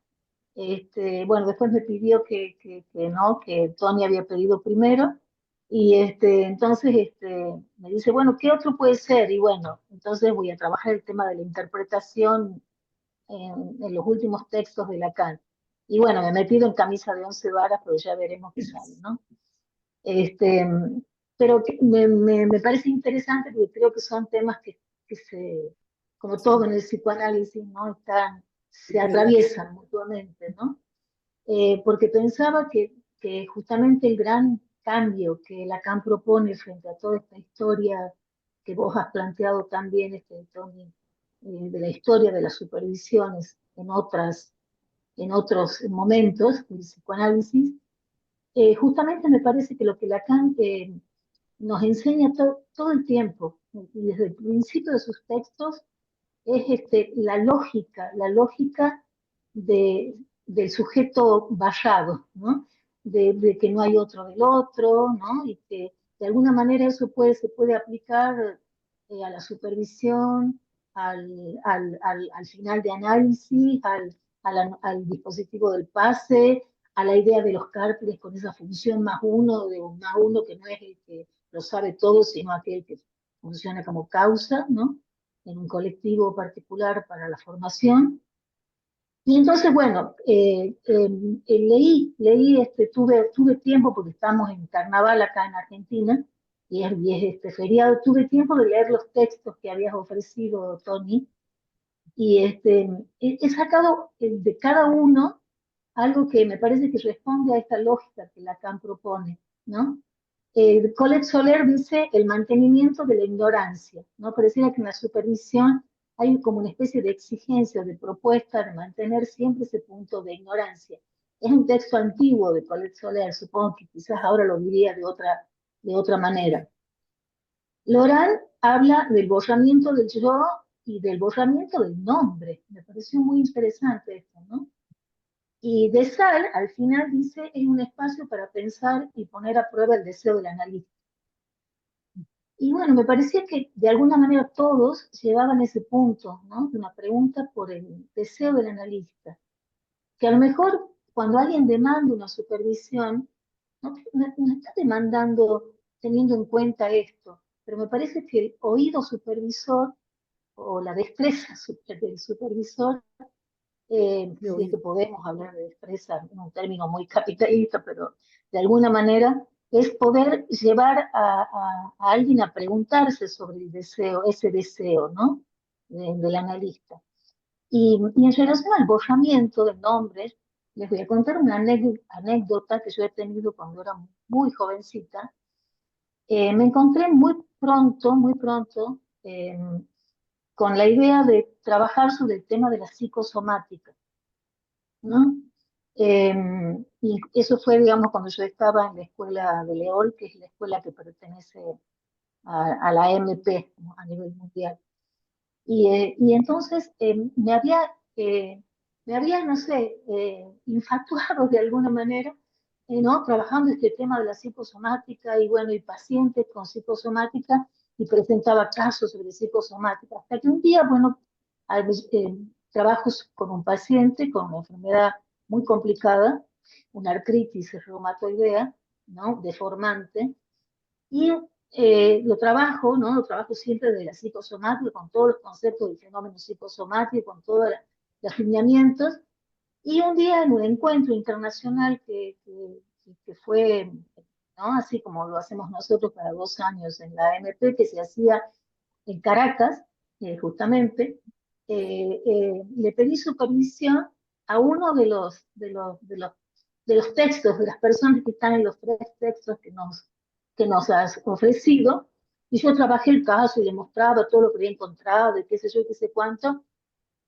Speaker 9: Bueno, después me pidió que no, que Tony había pedido primero, y entonces me dice, bueno, ¿qué otro puede ser? Y bueno, entonces voy a trabajar el tema de la interpretación en los últimos textos de Lacan. Y bueno, me he metido en camisa de 11 varas, pero ya veremos qué sale, ¿no? Este, pero me parece interesante porque creo que son temas que como todo en el psicoanálisis, ¿no? Se atraviesan mutuamente, ¿no? Porque pensaba que justamente el gran cambio que Lacan propone frente a toda esta historia que vos has planteado también, Tony, de la historia de las supervisiones en otros momentos del psicoanálisis, justamente me parece que lo que Lacan nos enseña todo el tiempo, y desde el principio de sus textos, es la lógica de, del sujeto vallado, ¿no? De que no hay otro del otro, ¿no? Y que de alguna manera eso se puede aplicar a la supervisión, al final de análisis, al dispositivo del pase, a la idea de los cárteles con esa función más uno, de un más uno que no es el que lo sabe todo, sino aquel que funciona como causa, ¿no? En un colectivo particular para la formación. Y entonces, bueno, tuve tiempo, porque estamos en carnaval acá en Argentina, y es este feriado, tuve tiempo de leer los textos que habías ofrecido, Tony, y he sacado de cada uno algo que me parece que responde a esta lógica que Lacan propone, ¿no? Colette Soler dice el mantenimiento de la ignorancia, ¿no? Pareciera que en la supervisión hay como una especie de exigencia, de propuesta de mantener siempre ese punto de ignorancia. Es un texto antiguo de Colette Soler, supongo que quizás ahora lo diría de otra manera. Laurent habla del borramiento del yo y del borramiento del nombre. Me pareció muy interesante esto, ¿no? Y de Sal, al final dice, es un espacio para pensar y poner a prueba el deseo del analista. Y bueno, me parecía que de alguna manera todos llevaban ese punto, ¿no? De una pregunta por el deseo del analista. Que a lo mejor cuando alguien demanda una supervisión, no está demandando teniendo en cuenta esto, pero me parece que el oído supervisor o la destreza del supervisor,
Speaker 2: de
Speaker 9: si es que
Speaker 2: oído.
Speaker 9: podemos hablar de destreza en un término muy capitalista, pero de alguna manera es poder llevar a alguien a preguntarse sobre el deseo, ese deseo, ¿no? Del analista. Y en relación al borramiento de nombres, les voy a contar una anécdota que yo he tenido cuando era muy jovencita. Me encontré muy pronto, con la idea de trabajar sobre el tema de la psicosomática, ¿no? Y eso fue, digamos, cuando yo estaba en la escuela de Leol, que es la escuela que pertenece a la AMP, ¿no? A nivel mundial. Y entonces me había, no sé, infatuado de alguna manera, ¿no? Trabajando este tema de la psicosomática y bueno, y pacientes con psicosomática y presentaba casos sobre psicosomática. Hasta que un día, bueno, trabajo con un paciente con una enfermedad muy complicada, una artritis reumatoidea, ¿no? Deformante, y lo trabajo, ¿no? Lo trabajo siempre de la psicosomática, con todos los conceptos del fenómeno psicosomático, con todos los lineamientos. Y un día en un encuentro internacional que fue, ¿no? Así como lo hacemos nosotros cada 2 años en la AMP, que se hacía en Caracas, justamente, le pedí supervisión a uno de los textos, de las personas que están en los 3 textos que nos has ofrecido, y yo trabajé el caso y le mostraba todo lo que había encontrado, y qué sé yo, qué sé cuánto,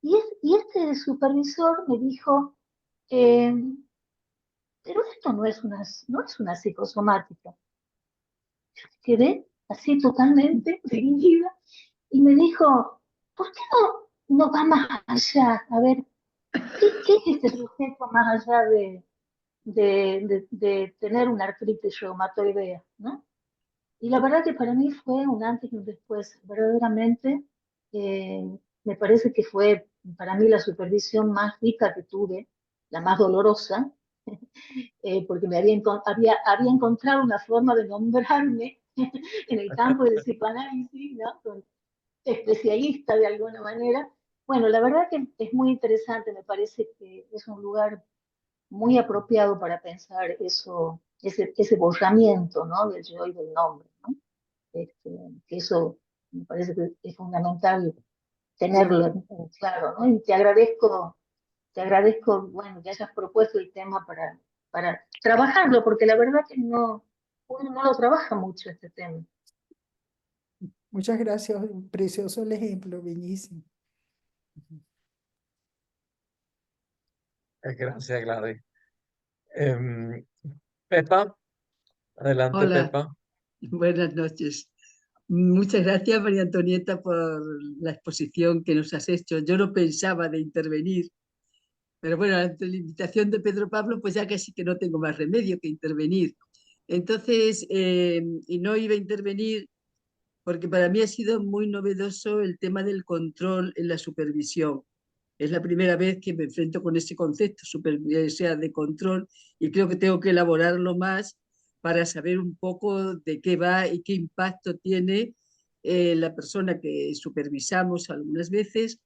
Speaker 9: y este supervisor me dijo, eh, pero esto no es una psicosomática. Quedé así totalmente dividida, y me dijo, ¿por qué no va más allá? A ver, ¿qué es este sujeto más allá de tener una artritis reumatoidea, ¿no? Y la verdad que para mí fue un antes y un después. Verdaderamente, me parece que fue para mí la supervisión más rica que tuve, la más dolorosa, porque había encontrado una forma de nombrarme en el campo del psicoanálisis, ¿no? Con especialista de alguna manera. Bueno, la verdad que es muy interesante, me parece que es un lugar muy apropiado para pensar eso, ese borramiento, ¿no? Del yo y del nombre, ¿no? Este, que eso me parece que es fundamental tenerlo en claro, ¿no? Y te agradezco, bueno, que hayas propuesto el tema para trabajarlo, porque la verdad que uno no lo trabaja mucho este tema.
Speaker 2: Muchas gracias, precioso el ejemplo, bellísimo.
Speaker 1: Gracias, Gladys. Pepa, adelante,
Speaker 10: Hola,
Speaker 1: Pepa.
Speaker 10: buenas noches. Muchas gracias, María Antonieta, por la exposición que nos has hecho. Yo no pensaba de intervenir, pero bueno, ante la invitación de Pedro Pablo, pues ya casi que no tengo más remedio que intervenir. Entonces, y no iba a intervenir porque para mí ha sido muy novedoso el tema del control en la supervisión. Es la primera vez que me enfrento con ese concepto, sea de control, y creo que tengo que elaborarlo más para saber un poco de qué va y qué impacto tiene la persona que supervisamos algunas veces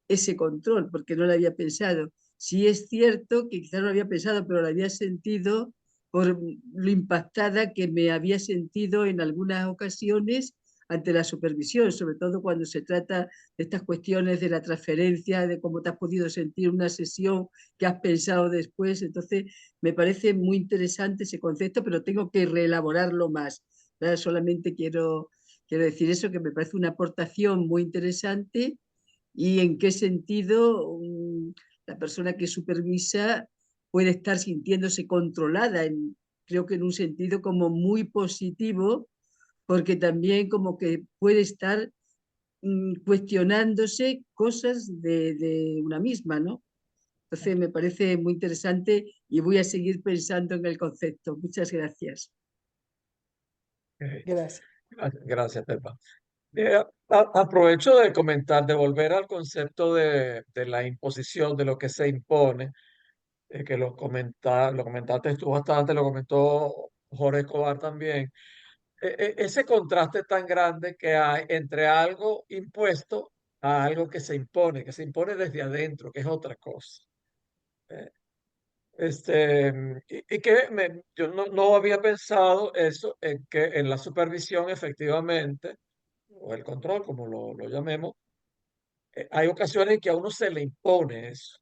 Speaker 10: ese control, porque no lo había pensado. Sí es cierto que quizás no lo había pensado, pero lo había sentido por lo impactada que me había sentido en algunas ocasiones ante la supervisión, sobre todo cuando se trata de estas cuestiones de la transferencia, de cómo te has podido sentir una sesión, que has pensado después. Entonces, me parece muy interesante ese concepto, pero tengo que reelaborarlo más. ¿Verdad? Solamente quiero decir eso, que me parece una aportación muy interesante y en qué sentido la persona que supervisa puede estar sintiéndose controlada, creo que en un sentido como muy positivo, porque también como que puede estar cuestionándose cosas de una misma, ¿no? Entonces me parece muy interesante y voy a seguir pensando en el concepto. Muchas gracias.
Speaker 1: Ok.
Speaker 2: Gracias.
Speaker 1: Gracias, Pepa. Mira, aprovecho de comentar, de volver al concepto de la imposición, de lo que se impone, que lo comentaste tú bastante, lo comentó Jorge Escobar también. Ese contraste tan grande que hay entre algo impuesto a algo que se impone desde adentro, que es otra cosa. ¿Eh? Y que yo no había pensado eso, en que en la supervisión efectivamente, o el control, como lo llamemos, hay ocasiones en que a uno se le impone eso.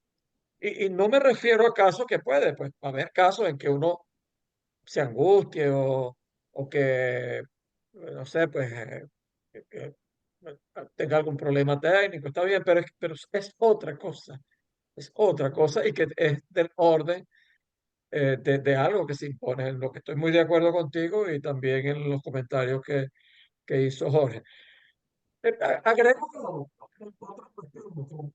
Speaker 1: Y no me refiero a casos que puede, pues haber casos en que uno se angustie o que, no sé, pues tenga algún problema técnico, está bien, pero es otra cosa y que es del orden de algo que se impone, en lo que estoy muy de acuerdo contigo y también en los comentarios que hizo Jorge. Agrego otra cuestión,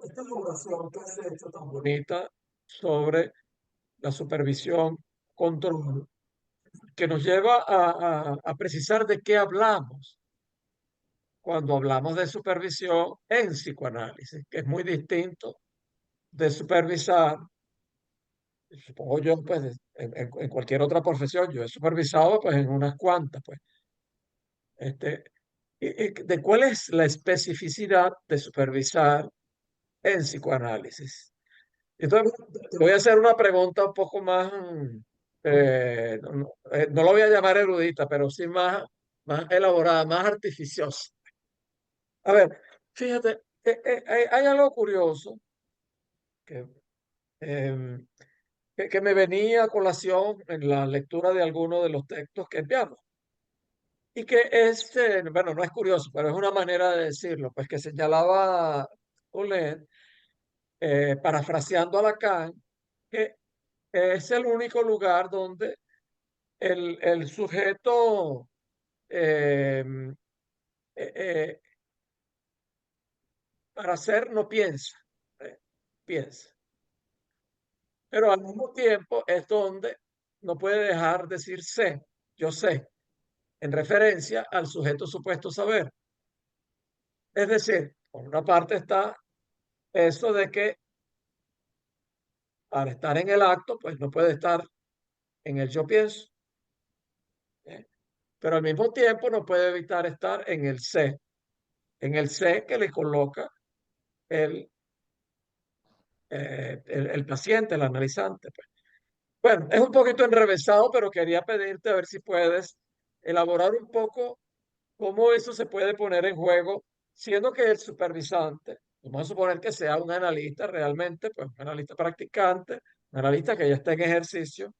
Speaker 1: esta elaboración que has hecho tan bonita sobre la supervisión, control, que nos lleva a precisar de qué hablamos cuando hablamos de supervisión en psicoanálisis, que es muy distinto de supervisar, supongo yo, pues en cualquier otra profesión. Yo he supervisado pues en unas cuantas, pues. Este, ¿De cuál es la especificidad de supervisar en psicoanálisis? Entonces, te voy a hacer una pregunta un poco más, no lo voy a llamar erudita, pero sí más elaborada, más artificiosa. A ver, fíjate, hay algo curioso que, em, que me venía a colación en la lectura de algunos de los textos que enviamos. Y que bueno, no es curioso, pero es una manera de decirlo, pues que señalaba Olet, parafraseando a Lacan, que es el único lugar donde el sujeto eh, eh, eh, para ser no piensa, eh, piensa. Pero al mismo tiempo es donde no puede dejar de decir sé, yo sé, en referencia al sujeto supuesto saber. Es decir, por una parte está eso de que al estar en el acto, pues no puede estar en el yo pienso, ¿eh? Pero al mismo tiempo no puede evitar estar en el sé que le coloca el, el paciente, el analizante, pues. Bueno, es un poquito enrevesado, pero quería pedirte a ver si puedes elaborar un poco cómo eso se puede poner en juego, siendo que el supervisante, vamos a suponer que sea un analista realmente, pues un analista practicante, un analista que ya está en ejercicio,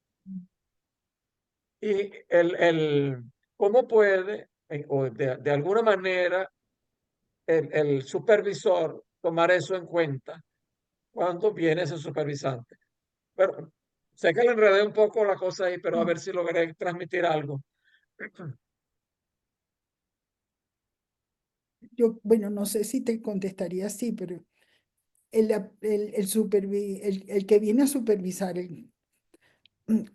Speaker 1: y cómo puede, o de alguna manera, el supervisor tomar eso en cuenta cuando viene ese supervisante. Pero sé que le enredé un poco la cosa ahí, pero a ver si logré transmitir algo.
Speaker 2: Yo, bueno, no sé si te contestaría así, pero el que viene a supervisar,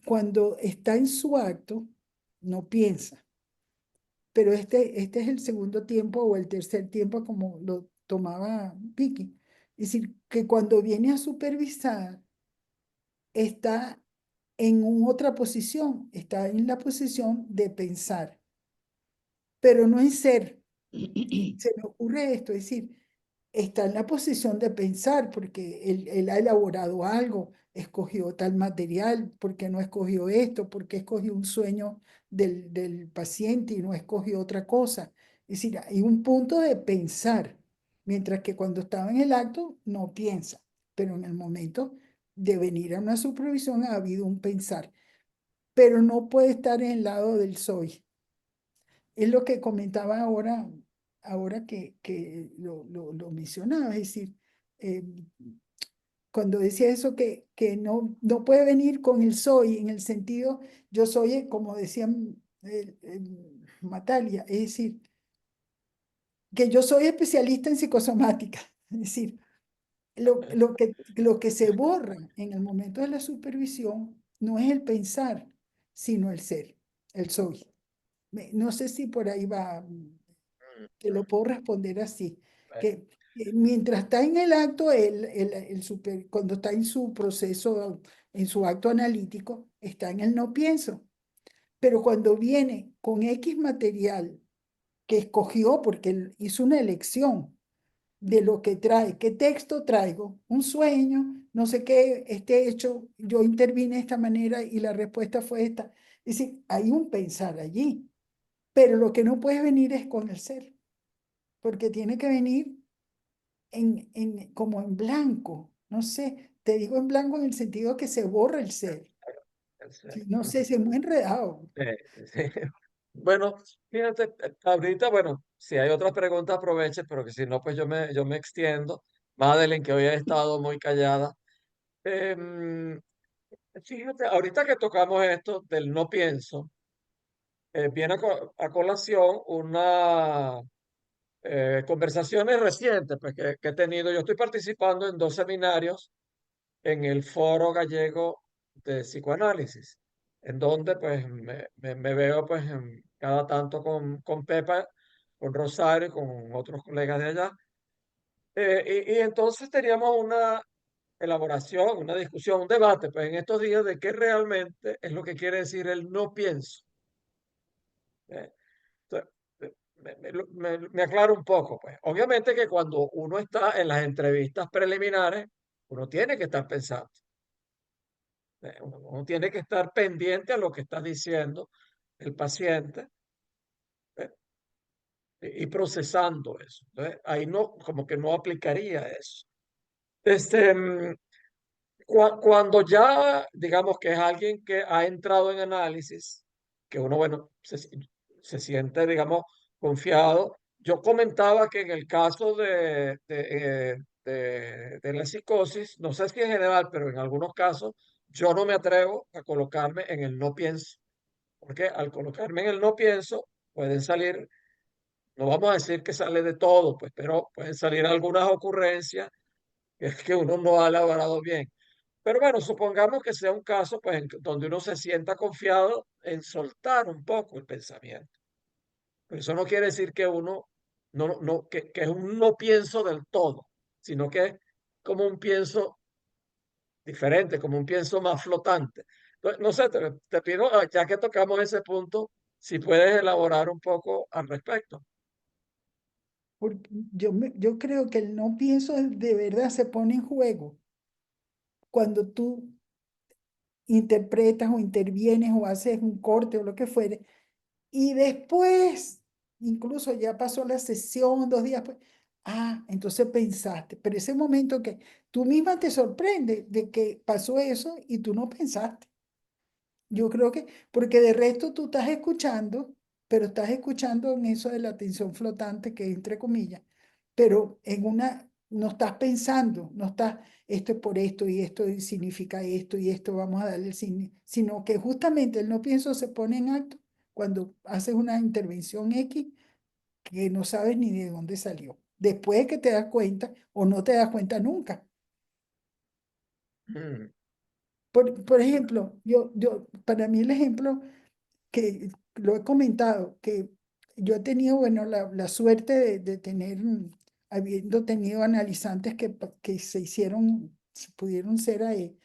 Speaker 2: cuando está en su acto, no piensa. Pero este es el segundo tiempo o el tercer tiempo, como lo tomaba Vicky. Es decir, que cuando viene a supervisar, está en otra posición, está en la posición de pensar, pero no en ser. Se me ocurre esto, es decir, está en la posición de pensar porque él ha elaborado algo, escogió tal material, porque no escogió esto, porque escogió un sueño del paciente y no escogió otra cosa. Es decir, hay un punto de pensar, mientras que cuando estaba en el acto no piensa, pero en el momento de venir a una supervisión ha habido un pensar, pero no puede estar en el lado del soy. Es lo que comentaba ahora que lo mencionaba, es decir, eh, cuando decía eso que no puede venir con el soy, en el sentido, yo soy, como decía Matalia, es decir, que yo soy especialista en psicosomática, es decir, lo que se borra en el momento de la supervisión no es el pensar, sino el ser, el soy. No sé si por ahí va, te lo puedo responder así,
Speaker 1: Eh,
Speaker 2: que mientras está en el acto, cuando está en su proceso, en su acto analítico, está en el no pienso. Pero cuando viene con X material que escogió, porque él hizo una elección de lo que trae, qué texto traigo, un sueño, no sé qué, este hecho, yo intervine de esta manera y la respuesta fue esta. Es decir, hay un pensar allí, pero lo que no puede venir es con el ser, porque tiene que venir como en blanco, no sé, te digo en blanco en el sentido que se borra el ser.
Speaker 1: ese-
Speaker 2: Sí, no sé, se muy enredado.
Speaker 1: sí. Bueno, fíjate, ahorita, bueno, si hay otras preguntas, aproveche, pero que si no, pues yo me extiendo. Madeline, que hoy ha estado muy callada. Em, Fíjate, ahorita que tocamos esto del no pienso, viene a colación una conversaciones recientes pues, que he tenido. Yo estoy participando en 2 seminarios en el Foro Gallego de Psicoanálisis, en donde pues me veo pues cada tanto con Pepa, con Rosario, con otros colegas de allá. Y entonces teníamos una elaboración, una discusión, un debate pues en estos días de qué realmente es lo que quiere decir el no pienso. ¿Eh? Entonces, me aclaro un poco, pues. Obviamente que cuando uno está en las entrevistas preliminares, uno tiene que estar pensando. Uno tiene que estar pendiente a lo que está diciendo el paciente, ¿eh? Y procesando eso. Entonces, ahí no, como que no aplicaría eso. Este, cuando ya, digamos que es alguien que ha entrado en análisis, que uno, bueno, se siente, digamos, confiado. Yo comentaba que en el caso de la psicosis, no sé si en general, pero en algunos casos, yo no me atrevo a colocarme en el no pienso, porque al colocarme en el no pienso, pueden salir, no vamos a decir que sale de todo, pues, pero pueden salir algunas ocurrencias que es que uno no ha elaborado bien. Pero bueno, supongamos que sea un caso pues, donde uno se sienta confiado en soltar un poco el pensamiento. Pero eso no quiere decir que uno que es un no pienso del todo, sino que es como un pienso diferente, como un pienso más flotante. Entonces, no sé, te pido, ya que tocamos ese punto, si puedes elaborar un poco al respecto.
Speaker 2: Porque yo creo que el no pienso de verdad se pone en juego cuando tú interpretas o intervienes o haces un corte o lo que fuere, y después, incluso ya pasó la sesión, 2 días, pues, entonces pensaste, pero ese momento que tú misma te sorprende de que pasó eso y tú no pensaste. Yo creo que, porque de resto tú estás escuchando, pero estás escuchando en eso de la atención flotante, que entre comillas, pero no estás pensando, no estás, esto es por esto y esto significa esto y esto vamos a darle el sino que justamente el no pienso se pone en acto cuando haces una intervención X que no sabes ni de dónde salió. Después que te das cuenta o no te das cuenta nunca.
Speaker 1: Mm,
Speaker 2: Por ejemplo, para mí el ejemplo que lo he comentado, que yo he tenido, bueno, la suerte de tener, habiendo tenido analizantes que se pudieron ser ahí.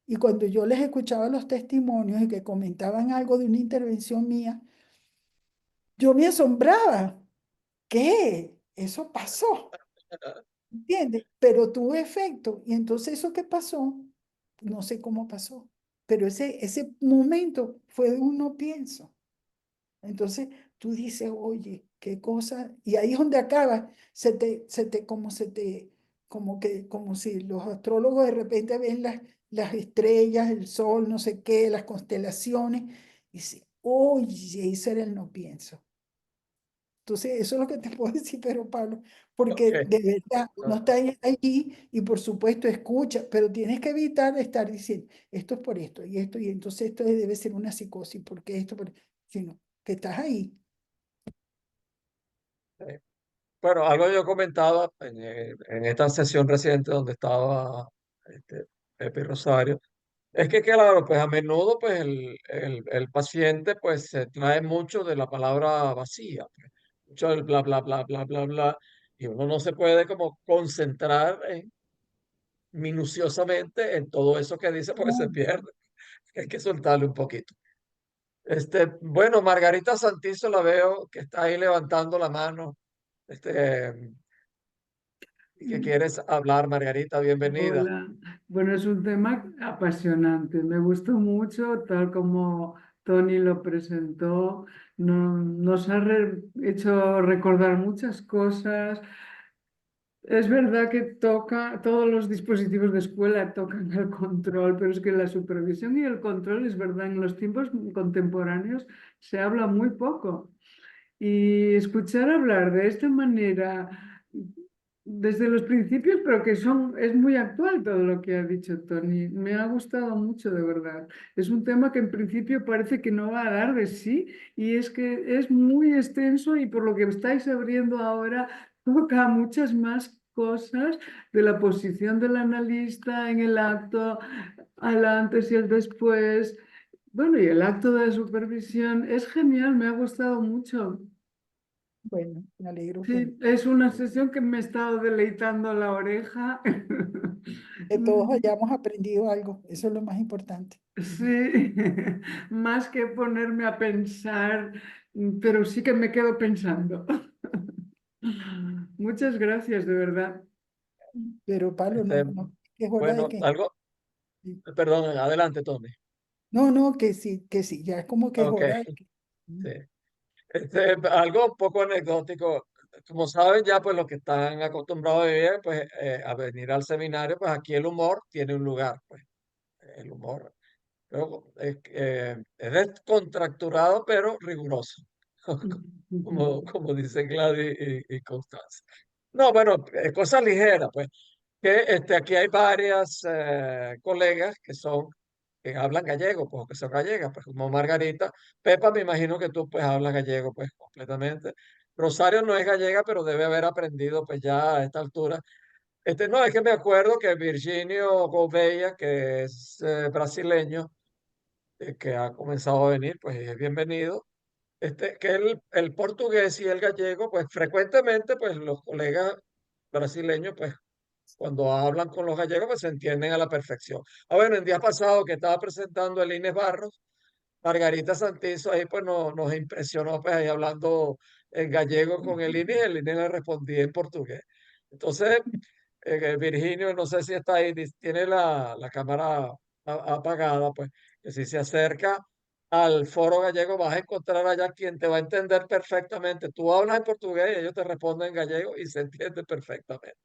Speaker 2: Y cuando yo les escuchaba los testimonios y que comentaban algo de una intervención mía, yo me asombraba. ¿Qué? Eso pasó, ¿entiendes? Pero tuvo efecto. Y entonces eso que pasó, no sé cómo pasó, pero ese momento fue de un no pienso. Entonces tú dices, oye, qué cosa, y ahí es donde acaba, como si los astrólogos de repente ven las estrellas, el sol, no sé qué, las constelaciones, y dice, oye, eso era el no pienso. Entonces, eso es lo que te puedo decir, pero Pablo,
Speaker 1: ok.
Speaker 2: porque de verdad uno
Speaker 1: No,
Speaker 2: está allí y por supuesto escucha, pero tienes que evitar estar diciendo, esto es por esto y entonces esto debe ser una psicosis, porque esto, sino que estás ahí.
Speaker 1: eh, Bueno, algo yo comentaba en esta sesión reciente donde estaba Pepe Rosario. Es que claro, pues a menudo pues el paciente pues se trae mucho de la palabra vacía, pues, mucho del bla, bla, bla, bla, bla, bla, y uno no se puede como concentrar minuciosamente en todo eso que dice porque se
Speaker 2: No,
Speaker 1: pierde. Hay que soltarle un poquito. Bueno, Margarita Santizo la veo que está ahí levantando la mano. Y que quieres hablar, Margarita, bienvenida.
Speaker 11: Hola, bueno, es un tema apasionante. Me gustó mucho, tal como Tony lo presentó. Nos ha hecho recordar muchas cosas. Es verdad que todos los dispositivos de escuela tocan el control, pero es que la supervisión y el control, es verdad, en los tiempos contemporáneos se habla muy poco. Y escuchar hablar de esta manera desde los principios, pero que es muy actual todo lo que ha dicho Tony. Me ha gustado mucho, de verdad. Es un tema que en principio parece que no va a dar de sí y es que es muy extenso y por lo que estáis abriendo ahora toca muchas más cosas de la posición del analista en el acto, al antes y el después. Bueno, y el acto de supervisión es genial, me ha gustado mucho.
Speaker 2: bueno, me alegro
Speaker 11: Sí, es una sesión que me ha estado deleitando la oreja.
Speaker 2: que todos hayamos aprendido algo. Eso es lo más importante.
Speaker 11: Sí, más que ponerme a pensar, pero sí que me quedo pensando. Muchas gracias, de verdad.
Speaker 2: Pero Pablo,
Speaker 1: Este,
Speaker 2: no, es hora de
Speaker 1: bueno,
Speaker 2: que...
Speaker 1: algo, perdón, adelante, Tony.
Speaker 2: No, no, que sí, ya es como que es
Speaker 1: Ok,
Speaker 2: hora de que...
Speaker 1: sí. Algo un poco anecdótico. Como saben ya, pues los que están acostumbrados a vivir, pues a venir al seminario, pues aquí el humor tiene un lugar, pues el humor. Luego, es descontracturado, pero riguroso, como dicen Gladys y Constanza. No, bueno, cosas ligeras, pues, que aquí hay varias colegas que hablan gallego, pues, o que son gallegas, pues, como Margarita. Pepa, me imagino que tú, pues, hablas gallego, pues, completamente. Rosario no es gallega, pero debe haber aprendido, pues, ya a esta altura. No, es que me acuerdo que Virginio Gouveia, que es brasileño, que ha comenzado a venir, pues es bienvenido. Que el portugués y el gallego, pues frecuentemente, pues los colegas brasileños, pues cuando hablan con los gallegos, pues se entienden a la perfección. Ah, bueno, el día pasado que estaba presentando el Inés Barros, Margarita Santizo ahí pues nos impresionó, pues ahí hablando en gallego con el Inés le respondía en portugués. Entonces, Virginio, no sé si está ahí, tiene la cámara apagada, pues, que si se acerca al foro gallego vas a encontrar allá quien te va a entender perfectamente. Tú hablas en portugués y ellos te responden en gallego y se entiende perfectamente.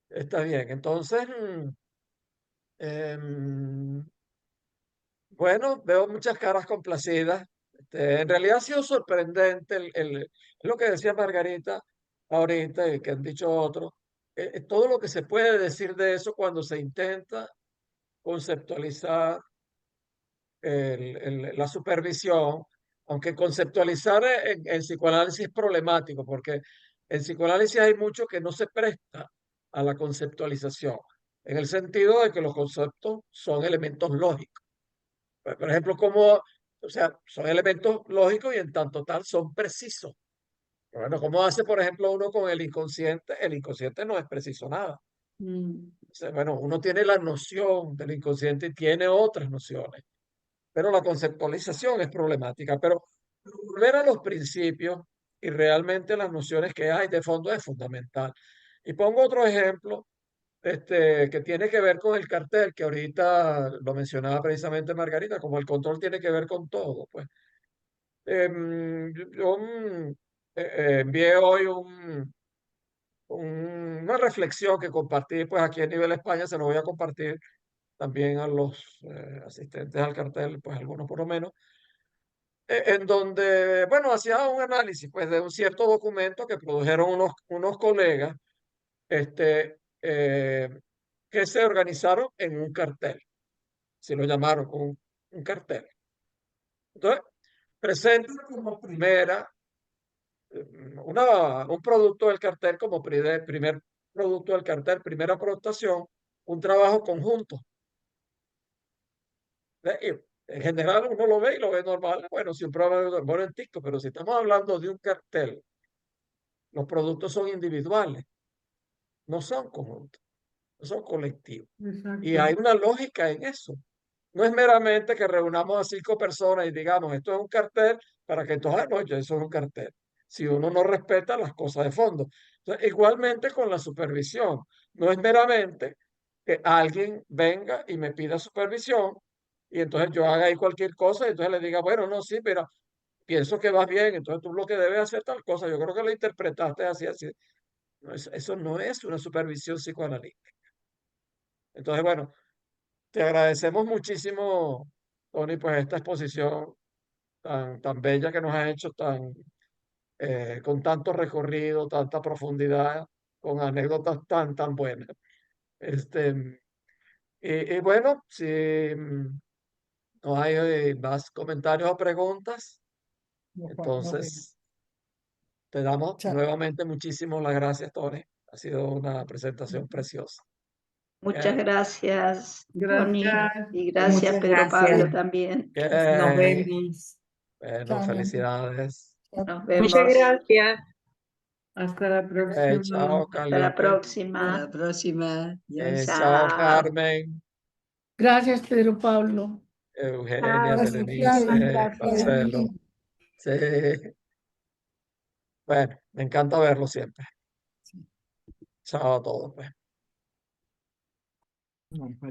Speaker 1: Está bien, entonces, em, bueno, veo muchas caras complacidas. En realidad ha sido sorprendente lo que decía Margarita ahorita y que han dicho otros. Todo lo que se puede decir de eso cuando se intenta conceptualizar la supervisión, aunque conceptualizar en psicoanálisis es problemático, porque en psicoanálisis hay mucho que no se presta a la conceptualización, en el sentido de que los conceptos son elementos lógicos. Por ejemplo, o sea, son elementos lógicos y en tanto tal son precisos. Bueno, ¿cómo hace, por ejemplo, uno con el inconsciente? El inconsciente no es preciso nada.
Speaker 11: Mm.
Speaker 1: O sea, bueno, uno tiene la noción del inconsciente y tiene otras nociones, pero la conceptualización es problemática. Pero volver a los principios y realmente las nociones que hay de fondo es fundamental. Y pongo otro ejemplo que tiene que ver con el cartel, que ahorita lo mencionaba precisamente Margarita, como el control tiene que ver con todo, pues. Yo envié hoy una reflexión que compartí, pues aquí a nivel España, se lo voy a compartir también a los asistentes al cartel, pues algunos por lo menos, en donde, bueno, hacía un análisis, pues, de un cierto documento que produjeron unos colegas, que se organizaron en un cartel, si lo llamaron un cartel. Entonces, presentan como primera un producto del cartel, como primer producto del cartel, primera aportación, un trabajo conjunto. Y en general uno lo ve y lo ve normal. Bueno, si un programa es bueno en TikTok, pero si estamos hablando de un cartel, los productos son individuales, no son conjuntos, no son colectivos. Y
Speaker 11: Exacto.
Speaker 1: hay una lógica en eso. No es meramente que reunamos a 5 personas y digamos, esto es un cartel para que entonces, no, ya eso es un cartel. Si uno no respeta las cosas de fondo. Entonces, igualmente con la supervisión. No es meramente que alguien venga y me pida supervisión y entonces yo haga ahí cualquier cosa y entonces le diga, bueno, no, sí, mira, pienso que vas bien, entonces tú lo que debes hacer tal cosa. Yo creo que lo interpretaste así, así. No, eso no es una supervisión psicoanalítica. Entonces, bueno, te agradecemos muchísimo, Tony, pues esta exposición tan bella que nos has hecho, con tanto recorrido, tanta profundidad, con anécdotas tan buenas. Este, y bueno, si no hay más comentarios o preguntas,
Speaker 2: Nos vemos.
Speaker 1: entonces te damos
Speaker 2: Chao.
Speaker 1: nuevamente muchísimas las gracias, Tony. Ha sido una presentación preciosa.
Speaker 12: Muchas
Speaker 1: Bien,
Speaker 12: gracias, Tony,
Speaker 11: Gracias.
Speaker 12: y gracias,
Speaker 5: Muchas
Speaker 12: Pedro
Speaker 5: gracias.
Speaker 12: Pablo, también.
Speaker 5: Nos
Speaker 1: bien.
Speaker 5: vemos.
Speaker 1: Bueno,
Speaker 2: Chao, mi amor.
Speaker 1: felicidades.
Speaker 12: Nos
Speaker 13: Muchas
Speaker 12: vemos.
Speaker 13: gracias.
Speaker 11: Hasta la próxima.
Speaker 1: Chao,
Speaker 12: Hasta la
Speaker 1: Calipe.
Speaker 10: Hasta
Speaker 12: próxima.
Speaker 10: la próxima. Adiós.
Speaker 1: Chao,
Speaker 12: Chao.
Speaker 1: Carmen,
Speaker 8: Gracias, Pedro Pablo.
Speaker 1: Eugenia,
Speaker 13: Chao.
Speaker 2: Gracias,
Speaker 13: Muchísimas
Speaker 2: Cari.
Speaker 1: Berenice,
Speaker 13: gracias.
Speaker 1: Marcelo. Sí. Bueno, me encanta verlo siempre. Chao a todos, pues.
Speaker 2: Bueno,